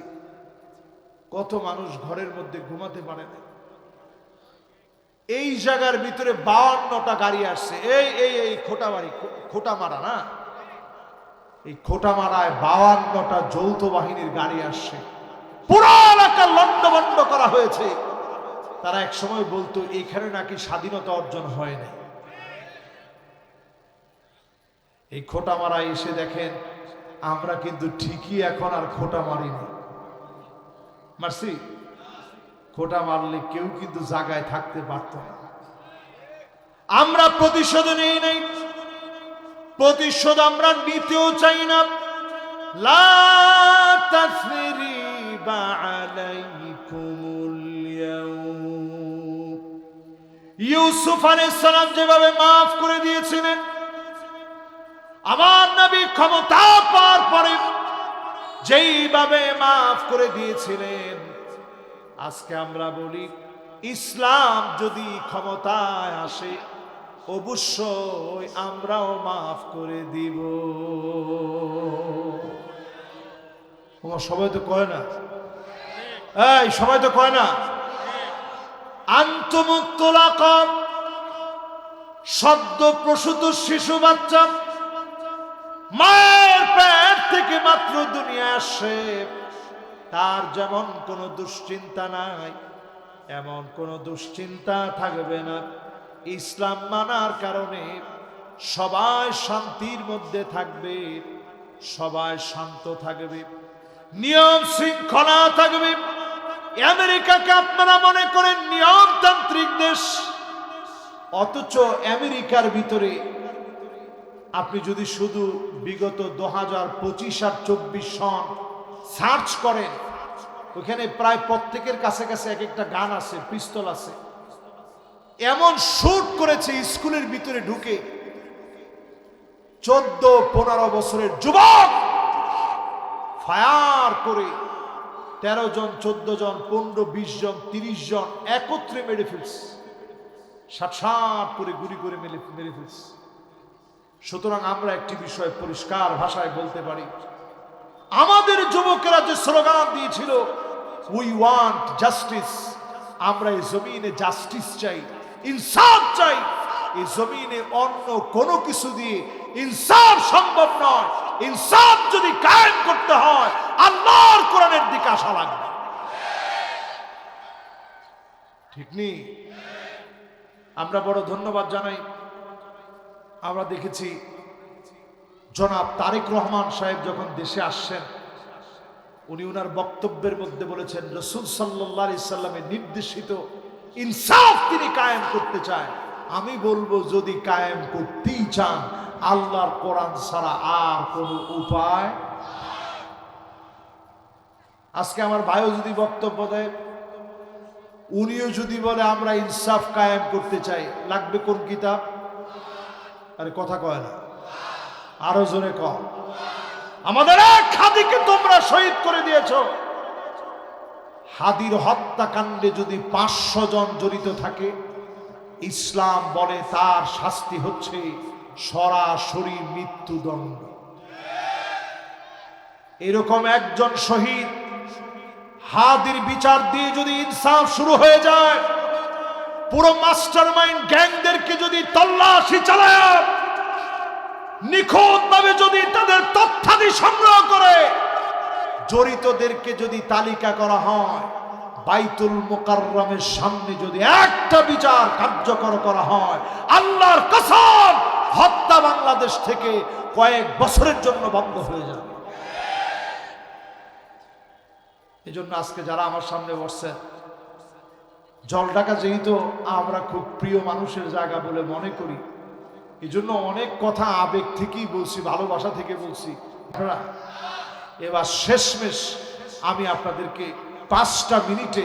কত মানুষ ঘরের মধ্যে ঘুমাতে পারে না। এই জায়গার ভিতরে 52টা গাড়ি আসছে। এই খোটাবাড়ি, খোটামারা না, এই খোটামারায় 52টা যৌথ বাহিনীর গাড়ি আসছে। পুরো এলাকা লন্ডভন্ড করা হয়েছে। তারা এক সময় বলতো এখানে নাকি স্বাধীনতা অর্জন হয় নাই। এই খোটামারায় এসে দেখেন আমরা কিন্তু ঠিকই এখন আর খোটা মারিনি। মারছি? খোটা মারলে কেউ কিন্তু জায়গায় থাকতে পারত না। আমরা প্রতিশোধ নেই নাই, প্রতিশোধ আমরা নিতেও চাই না। লা তাসরিবা আলাইকুমুল ইয়াউম। ইউসুফ আলাইহিস সালাম যেভাবে মাফ করে দিয়েছিলেন, আমার নবী ক্ষমতা পাওয়ার পরে যেইভাবে মাফ করে দিয়েছিলেন, আজকে আমরা বলি ইসলাম যদি ক্ষমতায় আসে অবশ্যই আমরাও মাফ করে দিব। সবাই তো কয় না, এই সবাই তো কয় না। আনতুমুত তুলাকা, সদ্য প্রসূত শিশু বাচ্চা মায়ের পেট থেকে মাত্র দুনিয়া আসে, তার যেমন কোনো দুশ্চিন্তা নাই, এমন কোনো দুশ্চিন্তা থাকবে না। ইসলাম মানার কারণে সবাই শান্তির মধ্যে থাকবে, সবাই শান্ত থাকবে, নিয়ম শৃঙ্খলা থাকবে। আমেরিকাকে আপনারা মনে করেন নিয়মতান্ত্রিক দেশ, অথচ আমেরিকার ভিতরে আপনি যদি শুধু বিগত 2025 আর 24 সন সার্চ করেন, ওখানে প্রায় প্রত্যেকের কাছে কাছে এক একটা গান আছে, পিস্তল আছে। এমন শুট করেছে স্কুলের ভিতরে ঢুকে 14-15 বছরের যুবক ফায়ার করে 13 জন, 14 জন, 15, 20 জন, 30 জন একত্রে মেরে ফেলছে, 60 করে গুলি করে মেরে ফেলছে। সুতরাং আমরা একটি বিষয় পরিষ্কার ভাষায় বলতে পারি, আমাদের যুবকেরা যে স্লোগান দিয়েছিল উই ওয়ান্ট জাস্টিস, আমরা এই জমিনে জাস্টিস চাই, ইনসাফ চাই। এই জমিনে অন্য কোনো কিছু দিয়ে ইনসাফ সম্ভব নয়। ইনসাফ যদি কায়েম করতে হয় আল্লাহর কোরআনের দিকে আসা লাগবে, ঠিক নেই? আমরা বড় ধন্যবাদ জানাই, আমরা দেখেছি জনাব তারেক রহমান সাহেব যখন দেশে আসছেন, উনি ওনার বক্তব্যের মধ্যে বলেছেন রাসূল সাল্লাল্লাহু আলাইহি সাল্লামের নির্দেশিত ইনসাফ তিনি কায়েম করতে চান। আমি বলবো যদি কায়েম করতেই চান, আল্লাহর কোরআন ছাড়া আর কোনো উপায়। আজকে আমার ভাইও যদি বক্তব্য দেয়, উনিও যদি বলে আমরা ইনসাফ কায়েম করতে চাই, লাগবে কোন কিতাব? আরে কথা কয় না, আরো জোরে কর। আমাদের এক হাদিকে তোমরা শহীদ করে দিয়েছো। হাদির হত্যাকাণ্ডে যদি 500 জন জড়িত থাকে, ইসলাম বলে তার শাস্তি হচ্ছে সরাসরি মৃত্যুদণ্ড। এরকম একজন শহীদ, হাদির বিচার দিয়ে যদি ইনসাফ শুরু হয়ে যায়, পুরো মাস্টারমাইন্ড গ্যাংদেরকে যদি তল্লাশি চালায়, নিখুঁতভাবে যদি তাদের তথ্যাদি সংগ্রহ করে, জড়িতদেরকে যদি তালিকা করা হয়, বাইতুল মুকাররমের সামনে যদি একটা বিচার কার্যকর করা হয়, আল্লাহর কসম হত্যা বাংলাদেশ থেকে কয়েক বছরের জন্য বন্ধ হয়ে যাবে। এজন্য আজকে যারা আমার সামনে বসছেন, জলঢাকা যেহেতু আমরা খুব প্রিয় মানুষের জায়গা বলে মনে করি, এজন্য অনেক কথা আবেগ থেকেই বলছি, ভালোবাসা থেকে বলছি। আপনারা এবার শেষমেশ আমি আপনাদেরকে 5টা মিনিটে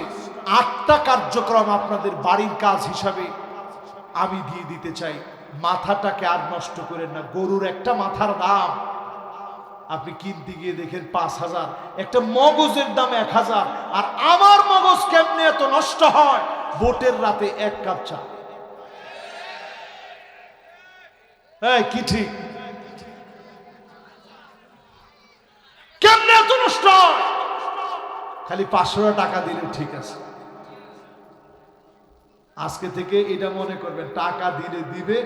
8টা কার্যক্রম আপনাদের বাড়ির কাজ হিসাবে আমি দিয়ে দিতে চাই। মাথাটাকে আর নষ্ট করেন না। গরুর একটা মাথার দাম আপনি কিনতে গিয়ে দেখেন 5000, একটা মগজের দাম 1000। আর আমার মগজ কেমনে এত নষ্ট হয়? ভোটের রাতে 1 কাপ চা। এই কি ঠিক? কেমনে এত নষ্ট হয়? খালি 500 টাকা দিলে ঠিক আছে। আজকে থেকে এটা মনে করবেন, টাকা দিলে দিবে,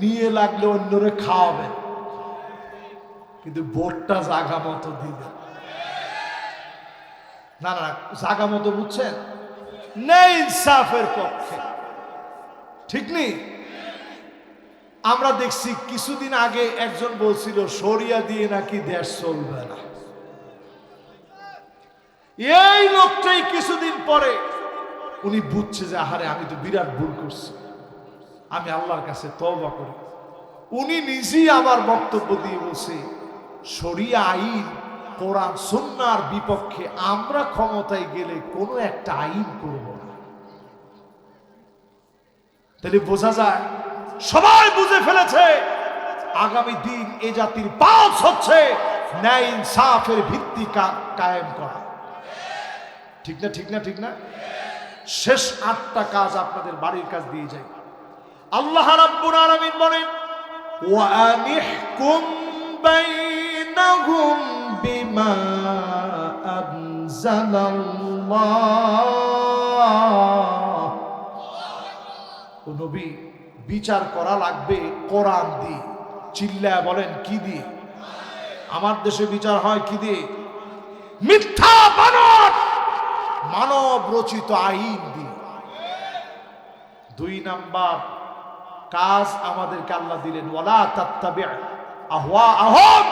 নিয়ে লাগলে অন্যরে খাওয়াবেন, কিন্তু ভোটটা জাগা মতো দিবে। না না, জাগা মতো বুঝছেন, নেই ইনসাফের পক্ষে, ঠিক নেই। আমরা দেখছি কিছুদিন আগে একজন বলছিল শরিয়া দিয়ে নাকি দেশ চলবে না। এই লোকটাই কিছুদিন পরে উনি বুঝছে যে আহারে আমি তো বিরাট ভুল করছি, আমি আল্লাহর কাছে তওবা করি। উনি নিজেই আবার বক্তব্য দিয়ে বলছে শরিয়া আইন কোরআন সুন্নাহর বিপক্ষে, আমরা ক্ষমতায় গেলে কোনো একটা আইন করব না। তাহলে বোঝা যায় সবাই বুঝে ফেলেছে আগামী দিন এ জাতির পালস হচ্ছে ন্যায় ইনসাফের ভিত্তি কায়েম করা। ঠিক না, ঠিক না, ঠিক না? শেষ 8টা কাজ আপনাদের বাড়ির কাজ দিয়ে যায়। আল্লাহ রাব্বুল আলামিন বলেন, ওয়া আনিহকুম বাইনাহুম বিমা আনজালাল্লাহ। ও নবী, বিচার করা লাগবে কোরআন দিয়ে। চিল্লায় বলেন কি দিয়ে? আমার দেশে বিচার হয় কি দিয়ে? মিথ্যা বানোয়াট মানব রচিত আইন দিয়ে। 2 নাম্বার কাজ আমাদেরকে আল্লাহ দিলেন, ওয়ালা তাত্তাবি' আহওয়াআহুম।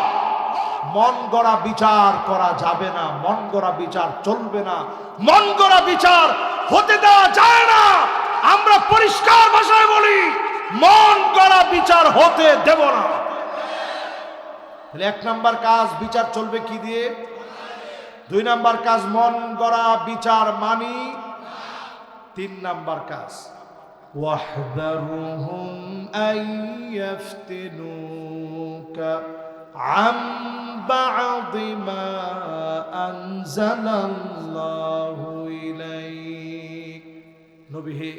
মন গড়া বিচার করা যাবে না, মন গড়া বিচার চলবে না, মন গড়া বিচার হতে দেওয়া যায় না। আমরা পরিষ্কার ভাষায় বলি, মন গড়া বিচার হতে দেব না। 1 নাম্বার কাজ, বিচার চলবে কি দিয়ে? 2 নাম্বার কাজ, মন গড়া বিচার মানি। 3 নাম্বার কাজ, ওয়াহদারুহুম আইয়াফতিনুকা আম বা'দি মা আনজালাল্লাহু ইলাইক। নবী হে,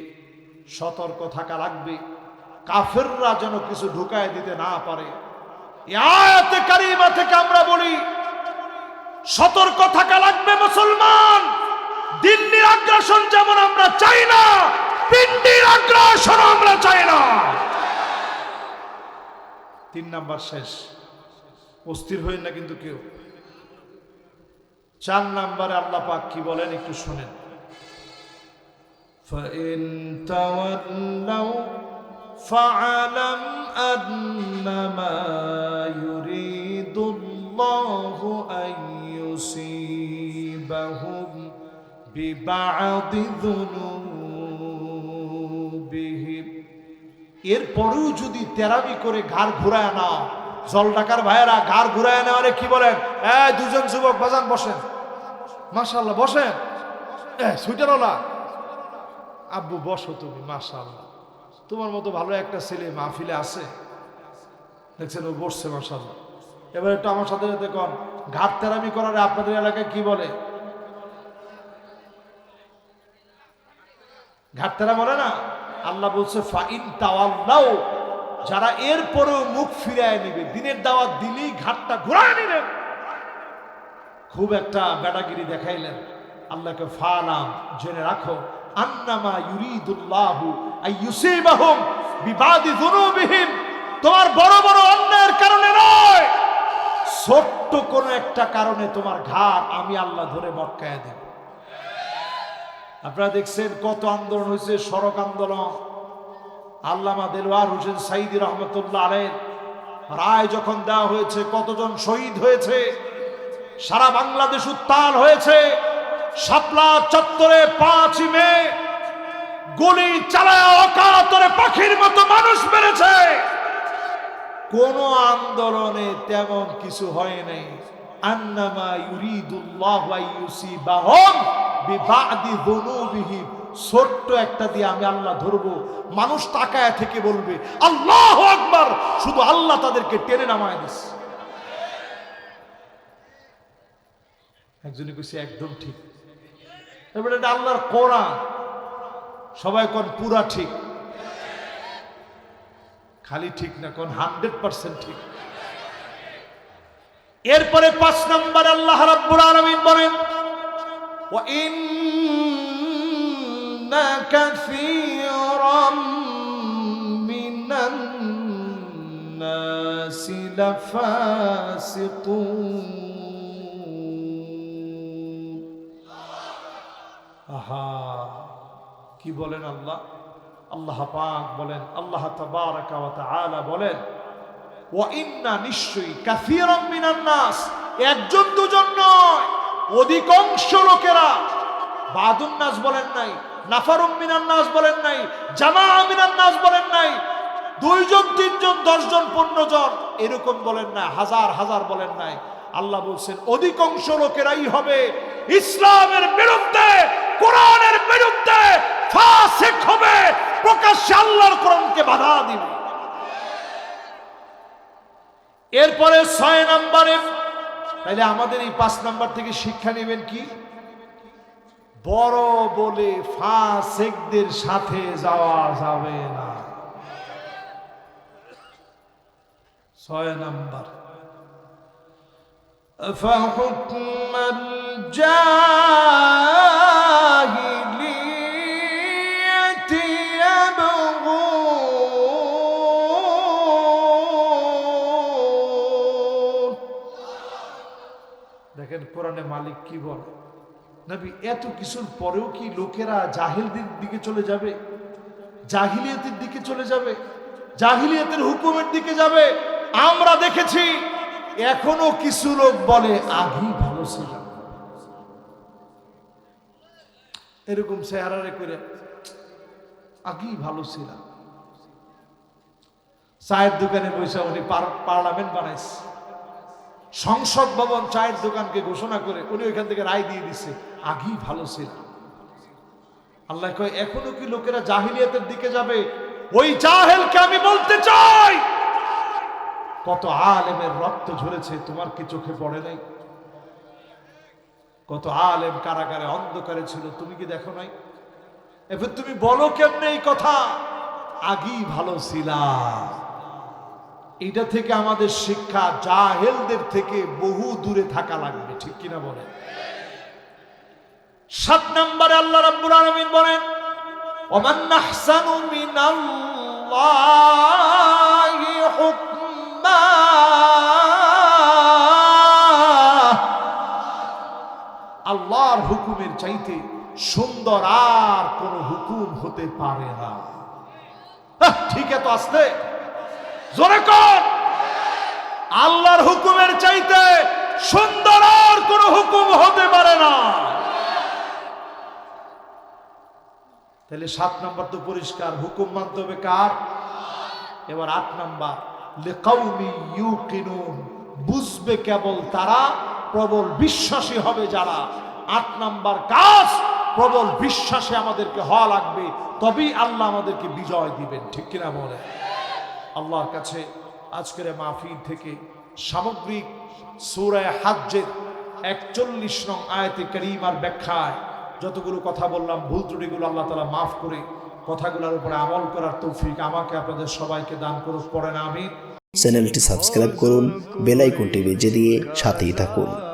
সতর্ক থাকা লাগবে, কাফেররা যেন কিছু ঢুকায় দিতে না পারে। এই আয়াতে কারিমা থেকে আমরা বলি সতর্ক থাকা লাগবে মুসলমান। দিল্লির আগ্রাসন যেমন আমরা চাই না, পিন্ডির আগ্রাসন আমরা চাই না। 3 নাম্বার শেষ, অস্থির হই না কিন্তু কেউ। 4 নাম্বারে আল্লাহ পাক কি বলেন একটু শুনেন। فَإِن تَوَلَّوْا فَاعْلَمْ أَنَّمَا يُرِيدُ اللَّهُ أَن يُصِيبَهُم بِبَعْضِ ذُنُوبِهِمْ। এরপরেও যদি তেরামি করে ঘাড় ঘুরায় না, জলঢাকার ভাইয়েরা ঘাড় ঘুরায় না, আরে কি বলেন? 2জন যুবক বাজান বসেন, মাশাআল্লাহ বসেন। সুইটারওয়ালা আব্বু বসো তুমি, মাশাআল্লাহ তোমার মতো ভালো একটা ছেলে মাহফিলে আছে। দেখছেন ও বসছে মাশাআল্লাহ। এবার একটু আমার সাথে সাথে কোন ঘাট তেরামি করারে আপনাদের এলাকায় কি বলে? ঘাট তেরা বলে না? আল্লাহ বলছে ফাইন তাওয়াল্লাউ, যারা এরপরেও মুখ ফিরায় নিবে, দিনের দাওয়াত দিলেই ঘাটটা ঘুরায় নিলেন, খুব একটা বেটাগিরি দেখাইলেন। আল্লাহকে ফালাম, জেনে রাখো, আন্নামা ইউরিদুল্লাহু আইয়ুসিবাহুম বিবাদি যুনুবিহিম, তোমার বড় বড় অন্যায়ের কারণে নয়, ছোট্ট কোন একটা কারণে তোমার ঘাট আমি আল্লাহ ধরে মটকায়া দেব। আপনারা দেখছেন কত আন্দোলন হয়েছে, সড়ক আন্দোলন। আল্লামা দেলোয়ার হোসেন সাইদি রহমতুল্লাহ আলাইহির রায় যখন দেওয়া হয়েছে, কতজন শহীদ হয়েছে, সারা বাংলাদেশ উত্তাল হয়েছে। শাপলা চত্বরে 5 মে গুলি চালায় অকাতরে পাখির মতো মানুষ মেরেছে। কোন আন্দোলনে তেমন কিছু হয় নাই। আন্নামা ইউরিদুল্লাহু আইয়ুসিবাহুম বিবাদি যুনুবিহিম, ছোট্ট একটা দিয়ে আমি আল্লাহ ধরবো, মানুষ তাকায় থেকে বলবে আল্লাহু আকবার, শুধু আল্লাহ তাদেরকে টেনে নামায় দিচ্ছে। একজনই কইছে একদম ঠিক। এবারে এটা আল্লাহর কোরআন, সবাই কোন পুরা ঠিক, খালি ঠিক না, কোন 100% ঠিক। এরপরে 5 নম্বর আল্লাহ রাব্বুল আলামিন বলেন ওয়া ইন্না কাসীরাম মিনান নাসি লাফাসিকুন। আহা, কি বলেন আল্লাহ? আল্লাহ পাক বলেন, আল্লাহ তাবারাকা ওয়া তাআলা বলেন ওয়া ইন্না, নিশ্চয়ই, কাসীরাম মিনান নাস, একজন দুজন নয়, অধিকাংশ লোকেরা, বাদুন নাস বলেন নাই, নাফারুম মিনান নাস বলেন নাই, জামাআ মিনান নাস বলেন নাই, 2 জন 3 জন 10 জন 15 জন এরকম বলেন না, হাজার হাজার বলেন নাই। আল্লাহ বলছেন অধিকাংশ লোকেরাই হবে ইসলামের বিরুদ্ধে, কোরআনের বিরুদ্ধে ফাসিক হবে, প্রকাশ্যে আল্লাহর কোরআনকে বাধা দিবে। এরপরে 6 নম্বরে, তাহলে আমাদের এই 5 নাম্বার থেকে শিক্ষা নেবেন কি? বড় বলে ফাসিকদের সাথে যাওয়া যাবে না। 6 নাম্বার, فحكم الجاهلية يبغون। দেখেন কোরআনে মালিক কি বলে, নবী এত কিছুর পরেও কি লোকেরা জাহিলদের দিকে চলে যাবে, জাহিলিয়াতের দিকে চলে যাবে, জাহিলিয়াতের হুকুমের দিকে যাবে? আমরা দেখেছি এখনো কিছু লোক বলে আগেই ভালো ছিল, এরকম চেহারারে করে আগেই ভালো ছিল। চায়ের দোকানে বসে উনি পার্লামেন্ট বানাইছে, সংসদ ভবন চায়ের দোকানকে ঘোষণা করে উনি ওইখান থেকে রায় দিয়ে দিচ্ছে আগেই ভালো ছিল। আল্লাহ কয় এখনো কি লোকেরা জাহিলিয়াতের দিকে যাবে? ওই জাহেলকে আমি বলতে চাই, কত আলেমের রক্ত ঝরেছে তোমার কি চোখে পড়ে নাই? কত আলেম কারাগারে অন্ধকারে ছিল, তুমি কি দেখো নাই? এবার তুমি বলো কেমনে এই কথা, আগেই ভালো ছিলা? এটা থেকে আমাদের শিক্ষা, জাহেলদের থেকে বহু দূরে থাকা লাগবে, ঠিক কিনা বলে? 7 নম্বরে আল্লাহ রাব্বুল আলামিন বলেন ওমান আহসানু মিনাল্লাহি হুকমা, আল্লাহর হুকুমের চাইতে সুন্দর আর কোন হুকুম হতে পারে না। ঠিক আছে, আসতে জোরে কর, আল্লাহর হুকুমের চাইতে সুন্দর আর কোন হুকুম হতে পারে না। তাহলে 7 নম্বর তো পরিষ্কার, হুকুম মানতে হবে কার? এবার 8 নম্বর, লিকাউমি ইউকিনুন, বুঝবে কেবল তারা, প্রবল বিশ্বাসী হবে যারা। 8 নম্বর কাজ, প্রবল বিশ্বাসী আমাদেরকে হওয়া লাগবে, তবেই আল্লাহ আমাদেরকে বিজয় দিবেন, ঠিক কিনা বলে? আল্লাহর কাছে আজকের এই মাহফিল থেকে সামগ্রিক সূরা হাজ্জের 41 নং আয়াতে কারীমার ব্যাখ্যায় যতগুলো কথা বললাম, ভুল ত্রুটিগুলো আল্লাহ তাআলা মাফ করে কথাগুলোর উপরে আমল করার তৌফিক আমাকে আপনাদের সবাইকে দান করুন। পড়েন আমিন। চ্যানেলটি সাবস্ক্রাইব করুন, বেল আইকনটি বেজে দিয়ে সাথেই থাকুন।